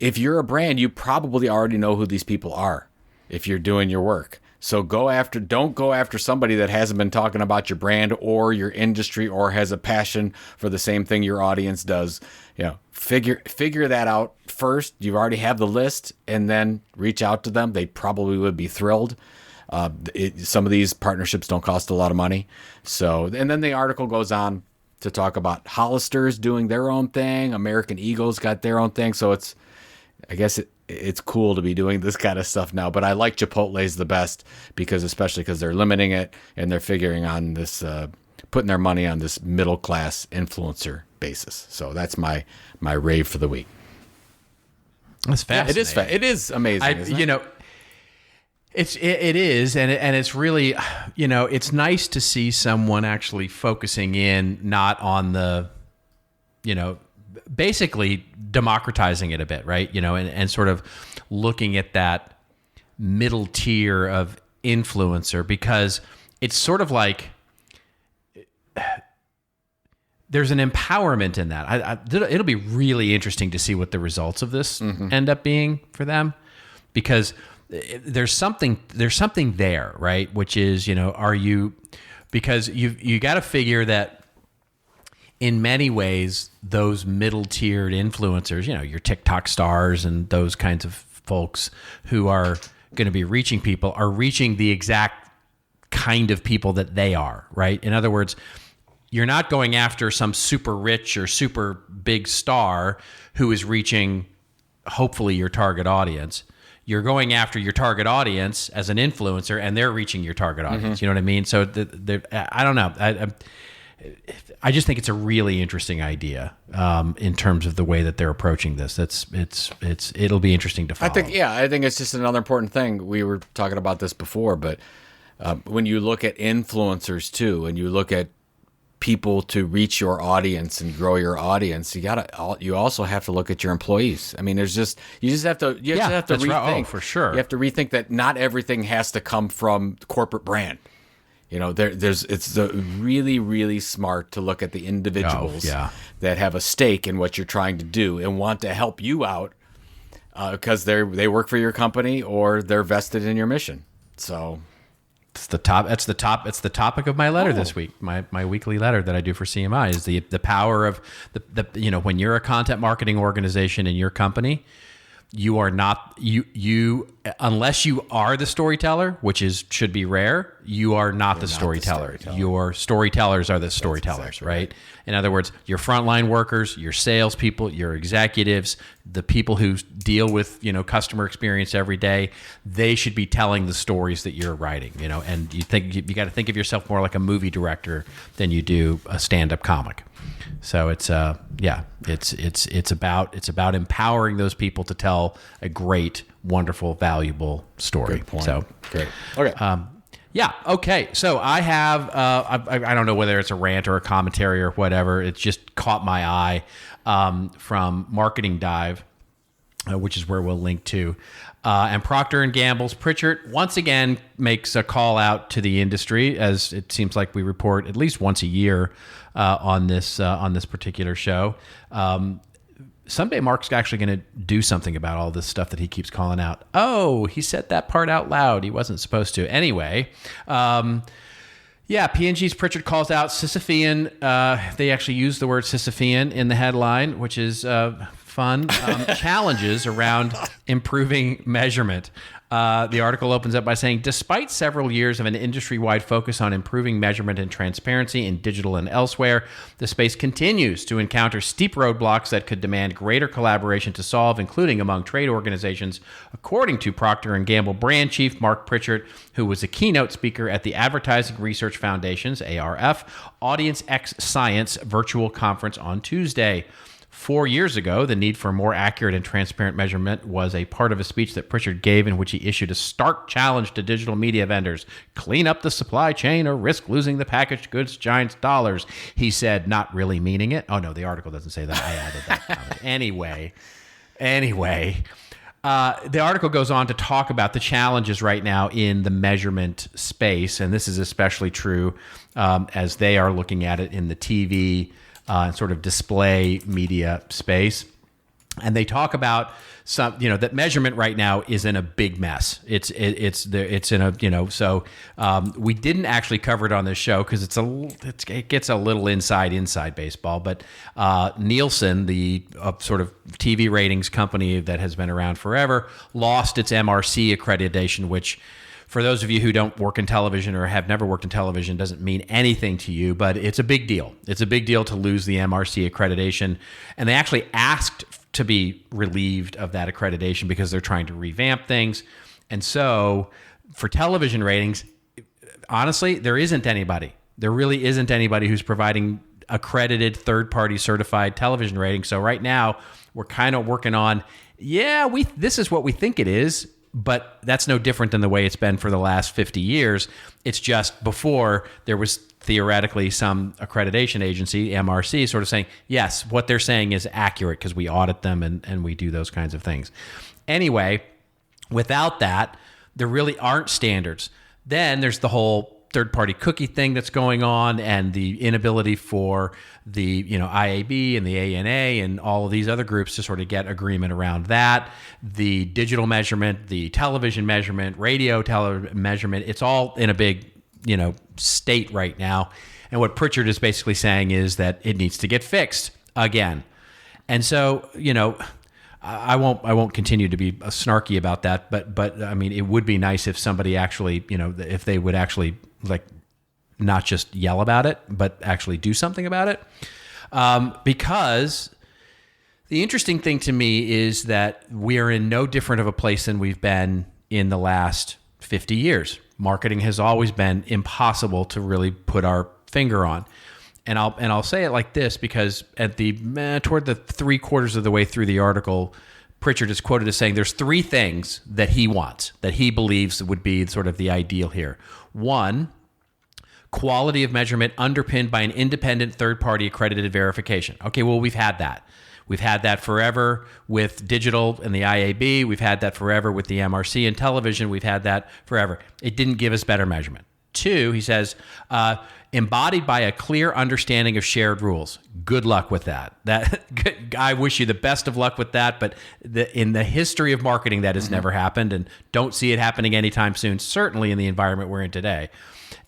if you're a brand, you probably already know who these people are if you're doing your work. So don't go after somebody that hasn't been talking about your brand or your industry or has a passion for the same thing your audience does. Figure that out first. You already have the list, and then reach out to them. They probably would be thrilled. Some of these partnerships don't cost a lot of money. So, and then the article goes on to talk about Hollister's doing their own thing. American Eagle's got their own thing. So I guess it's cool to be doing this kind of stuff now, but I like Chipotle's the best especially because they're limiting it and they're figuring on this, putting their money on this middle class influencer basis. So that's my rave for the week. That's fascinating. Yeah, it is amazing. It is, and it's really, it's nice to see someone actually focusing in not on the, basically democratizing it a bit, right? And sort of looking at that middle tier of influencer, because it's sort of like there's an empowerment in that. It'll be really interesting to see what the results of this end up being for them, because there's something there, right? Which is, because you got to figure that in many ways, those middle-tiered influencers, your TikTok stars and those kinds of folks who are going to be reaching people are reaching the exact kind of people that they are, right? In other words, you're not going after some super rich or super big star who is reaching hopefully your target audience. You're going after your target audience as an influencer, and they're reaching your target audience. You know what I mean? So I don't know. I just think it's a really interesting idea in terms of the way that they're approaching this. It'll be interesting to follow. I think it's just another important thing. We were talking about this before, but when you look at influencers too, and you look at people to reach your audience and grow your audience, you also have to look at your employees. I mean, you just have to rethink. Right. Oh, for sure. You have to rethink that not everything has to come from the corporate brand. You know, it's really, really smart to look at the individuals that have a stake in what you're trying to do and want to help you out because they work for your company or they're vested in your mission. So it's the topic of my letter this week. My weekly letter that I do for CMI is the power of the when you're a content marketing organization in your company, you are not you unless you are the storyteller, which should be rare. You are not the storyteller. Your storytellers are the storytellers, exactly right? In other words, your frontline workers, your salespeople, your executives, the people who deal with customer experience every day, they should be telling the stories that you're writing. And you got to think of yourself more like a movie director than you do a stand-up comic. So it's about empowering those people to tell a great, wonderful, valuable story. Good point. So great. Okay. Okay. So I have I don't know whether it's a rant or a commentary or whatever. It just caught my eye from Marketing Dive, which is where we'll link to. And Procter & Gamble's Pritchard once again makes a call out to the industry, as it seems like we report at least once a year on this particular show. Someday Mark's actually going to do something about all this stuff that he keeps calling out. Oh, he said that part out loud. He wasn't supposed to. Anyway, P&G's Pritchard calls out Sisyphean. They actually use the word Sisyphean in the headline, which is fun. Challenges around improving measurement. The article opens up by saying, despite several years of an industry-wide focus on improving measurement and transparency in digital and elsewhere, the space continues to encounter steep roadblocks that could demand greater collaboration to solve, including among trade organizations, according to Procter & Gamble brand chief Mark Pritchard, who was a keynote speaker at the Advertising Research Foundation's, ARF, Audience X Science virtual conference on Tuesday. 4 years ago, the need for more accurate and transparent measurement was a part of a speech that Pritchard gave in which he issued a stark challenge to digital media vendors. Clean up the supply chain or risk losing the packaged goods giants' dollars, he said, not really meaning it. Oh, no, the article doesn't say that. I added that comment. Anyway, the article goes on to talk about the challenges right now in the measurement space, and this is especially true as they are looking at it in the TV sort of display media space. And they talk about that measurement right now is in a big mess. It's in a, so we didn't actually cover it on this show because it gets a little inside baseball, but Nielsen, the sort of TV ratings company that has been around forever, lost its MRC accreditation, which, for those of you who don't work in television or have never worked in television, doesn't mean anything to you, but it's a big deal. It's a big deal to lose the MRC accreditation. And they actually asked to be relieved of that accreditation because they're trying to revamp things. And so for television ratings, honestly, there isn't anybody. There really isn't anybody who's providing accredited third-party certified television ratings. So right now, we're kind of working on, this is what we think it is. But that's no different than the way it's been for the last 50 years. It's just before there was theoretically some accreditation agency, MRC, sort of saying, yes, what they're saying is accurate because we audit them and we do those kinds of things. Anyway, without that, there really aren't standards. Then there's the whole third-party cookie thing that's going on and the inability for the IAB and the ANA and all of these other groups to sort of get agreement around that. The digital measurement, the television measurement, radio measurement, it's all in a big state right now. And what Pritchard is basically saying is that it needs to get fixed again. And so, I won't continue to be snarky about that, but I mean, it would be nice if somebody actually, if they would actually not just yell about it, but actually do something about it. Because The interesting thing to me is that we are in no different of a place than we've been in the last 50 years. Marketing has always been impossible to really put our finger on. And I'll say it like this because at toward the 3/4 of the way through the article, Pritchard is quoted as saying there's 3 things that he wants, that he believes would be sort of the ideal here. 1, quality of measurement underpinned by an independent third-party accredited verification. Okay, well, we've had that. We've had that forever with digital and the IAB. We've had that forever with the MRC and television. We've had that forever. It didn't give us better measurement. 2, he says, embodied by a clear understanding of shared rules. Good luck with that. I wish you the best of luck with that, but in the history of marketing, that has never happened, and don't see it happening anytime soon, certainly in the environment we're in today.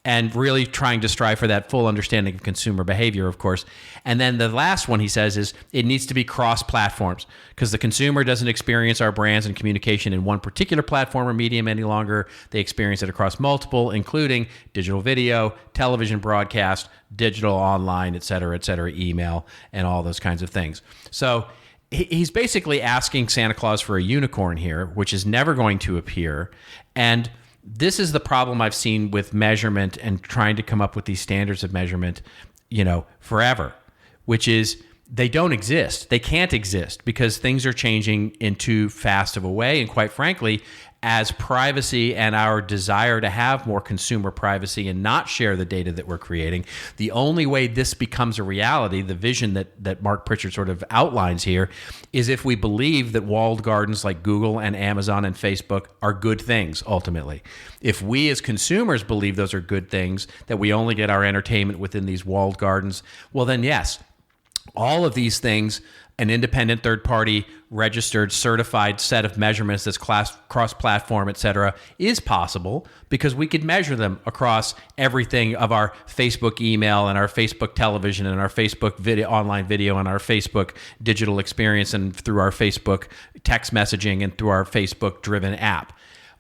And really trying to strive for that full understanding of consumer behavior, of course. And then the last one he says is it needs to be cross-platforms because the consumer doesn't experience our brands and communication in one particular platform or medium any longer. They experience it across multiple, including digital video, television broadcast, digital, online, et cetera, email, and all those kinds of things. So he's basically asking Santa Claus for a unicorn here, which is never going to appear. And this is the problem I've seen with measurement and trying to come up with these standards of measurement, forever, which is they don't exist. They can't exist because things are changing in too fast of a way. And quite frankly, as privacy and our desire to have more consumer privacy and not share the data that we're creating, the only way this becomes a reality, the vision that Mark Pritchard sort of outlines here, is if we believe that walled gardens like Google and Amazon and Facebook are good things, ultimately. If we as consumers believe those are good things, that we only get our entertainment within these walled gardens, well then yes, all of these things, an independent third-party registered certified set of measurements that's cross-platform, et cetera, is possible because we could measure them across everything of our Facebook email and our Facebook television and our Facebook video, online video and our Facebook digital experience and through our Facebook text messaging and through our Facebook-driven app.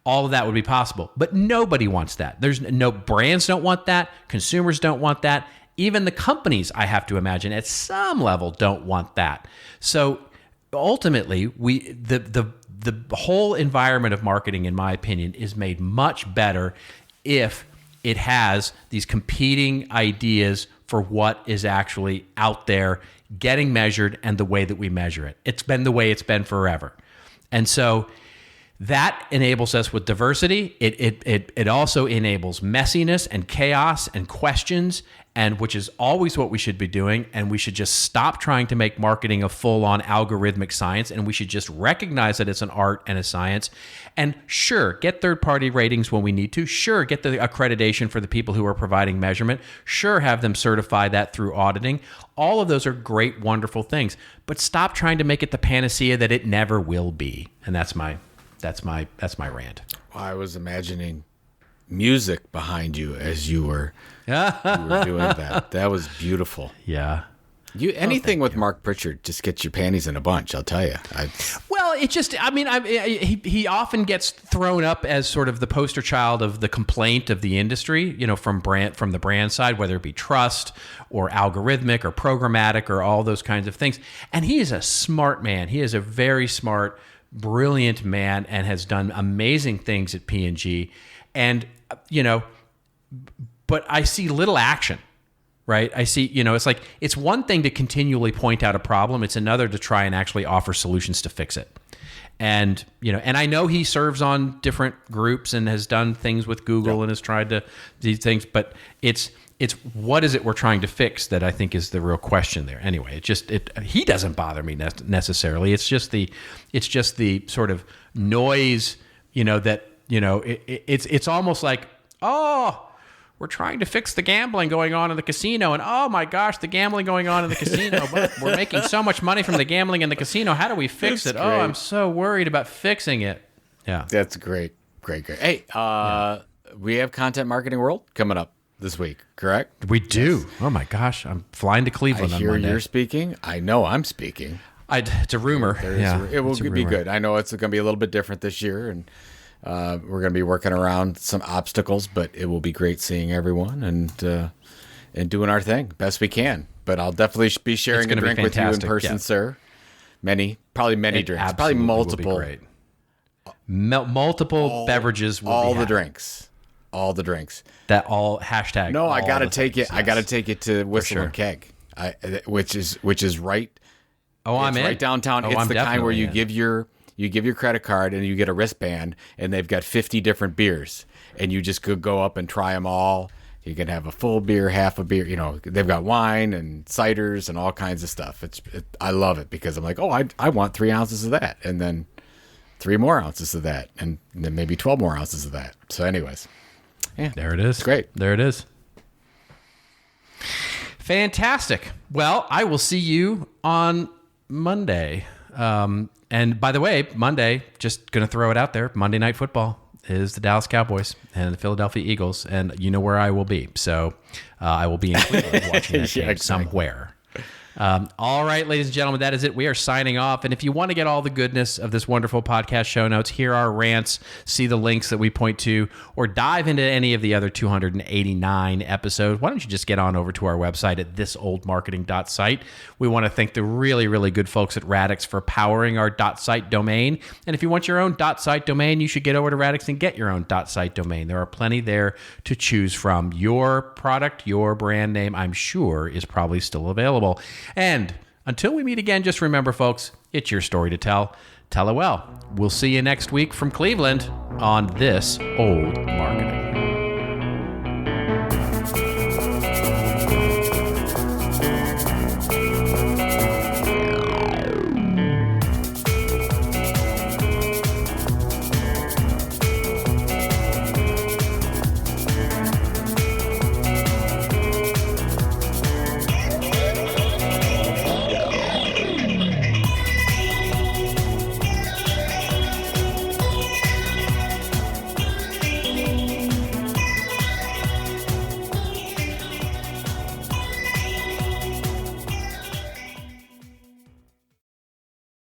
All of that would be possible, but nobody wants that. There's no brands don't want that. Consumers don't want that. Even the companies, I have to imagine, at some level don't want that. So ultimately, the whole environment of marketing, in my opinion, is made much better if it has these competing ideas for what is actually out there, getting measured, and the way that we measure it. It's been the way it's been forever. And so that enables us with diversity. It also enables messiness and chaos and questions, and which is always what we should be doing. And we should just stop trying to make marketing a full-on algorithmic science, and we should just recognize that it's an art and a science. And sure, get third-party ratings when we need to. Sure, get the accreditation for the people who are providing measurement. Sure, have them certify that through auditing. All of those are great, wonderful things. But stop trying to make it the panacea that it never will be. And that's my rant. Well, I was imagining music behind you as you were doing that. That was beautiful. Yeah. Anything with Mark Pritchard just gets your panties in a bunch, I'll tell you. Well, it just, he often gets thrown up as sort of the poster child of the complaint of the industry, from the brand side, whether it be trust or algorithmic or programmatic or all those kinds of things. And he is a smart man. He is a very smart, brilliant man and has done amazing things at P&G. And, but I see little action, right? I see, it's like, it's one thing to continually point out a problem. It's another to try and actually offer solutions to fix it. And, and I know he serves on different groups and has done things with Google and has tried to do things, but it's what is it we're trying to fix that I think is the real question there. Anyway, he doesn't bother me necessarily. It's just the sort of noise, it's almost like, oh, we're trying to fix the gambling going on in the casino, and oh my gosh, the gambling going on in the casino. We're making so much money from the gambling in the casino. How do we fix it? Great. Oh, I'm so worried about fixing it. Yeah, that's great. Hey, we have Content Marketing World coming up this week, correct? We do. Yes. Oh my gosh, I'm flying to Cleveland on Monday. I hear you're speaking. I know I'm speaking. It's a rumor. It will be good. I know it's going to be a little bit different this year, and we're going to be working around some obstacles, but it will be great seeing everyone and doing our thing best we can. But I'll definitely be sharing a drink with you in person, sir. Probably many It drinks. Probably absolutely will be multiple. great. Multiple beverages will All be the had. drinks. All the drinks. That all hashtag. No, I all gotta the take things, it. I gotta take it to Whistle sure. and Keg, which is right. Oh, I'm it's in. right downtown. Oh, It's I'm the kind where definitely you in. give your credit card and you get a wristband, and they've got 50 different beers, and you just could go up and try them all. You can have a full beer, half a beer. They've got wine and ciders and all kinds of stuff. I love it because I'm like, oh, I want 3 ounces of that, and then 3 more ounces of that, and then maybe 12 more ounces of that. So, anyways, yeah, There it is. great. There it is. Fantastic. Well, I will see you on Monday. And by the way, Monday, just going to throw it out there, Monday Night Football is the Dallas Cowboys and the Philadelphia Eagles, and you know where I will be. So I will be in Cleveland watching that game somewhere. All right, ladies and gentlemen, that is it. We are signing off. And if you want to get all the goodness of this wonderful podcast show notes, here are rants, see the links that we point to, or dive into any of the other 289 episodes, why don't you just get on over to our website at thisoldmarketing.site. We want to thank the really, really good folks at Radix for powering our .site domain. And if you want your own .site domain, you should get over to Radix and get your own .site domain. There are plenty there to choose from. Your product, your brand name, I'm sure, is probably still available. And until we meet again, just remember, folks, it's your story to tell. Tell it well. We'll see you next week from Cleveland on This Old Marketing.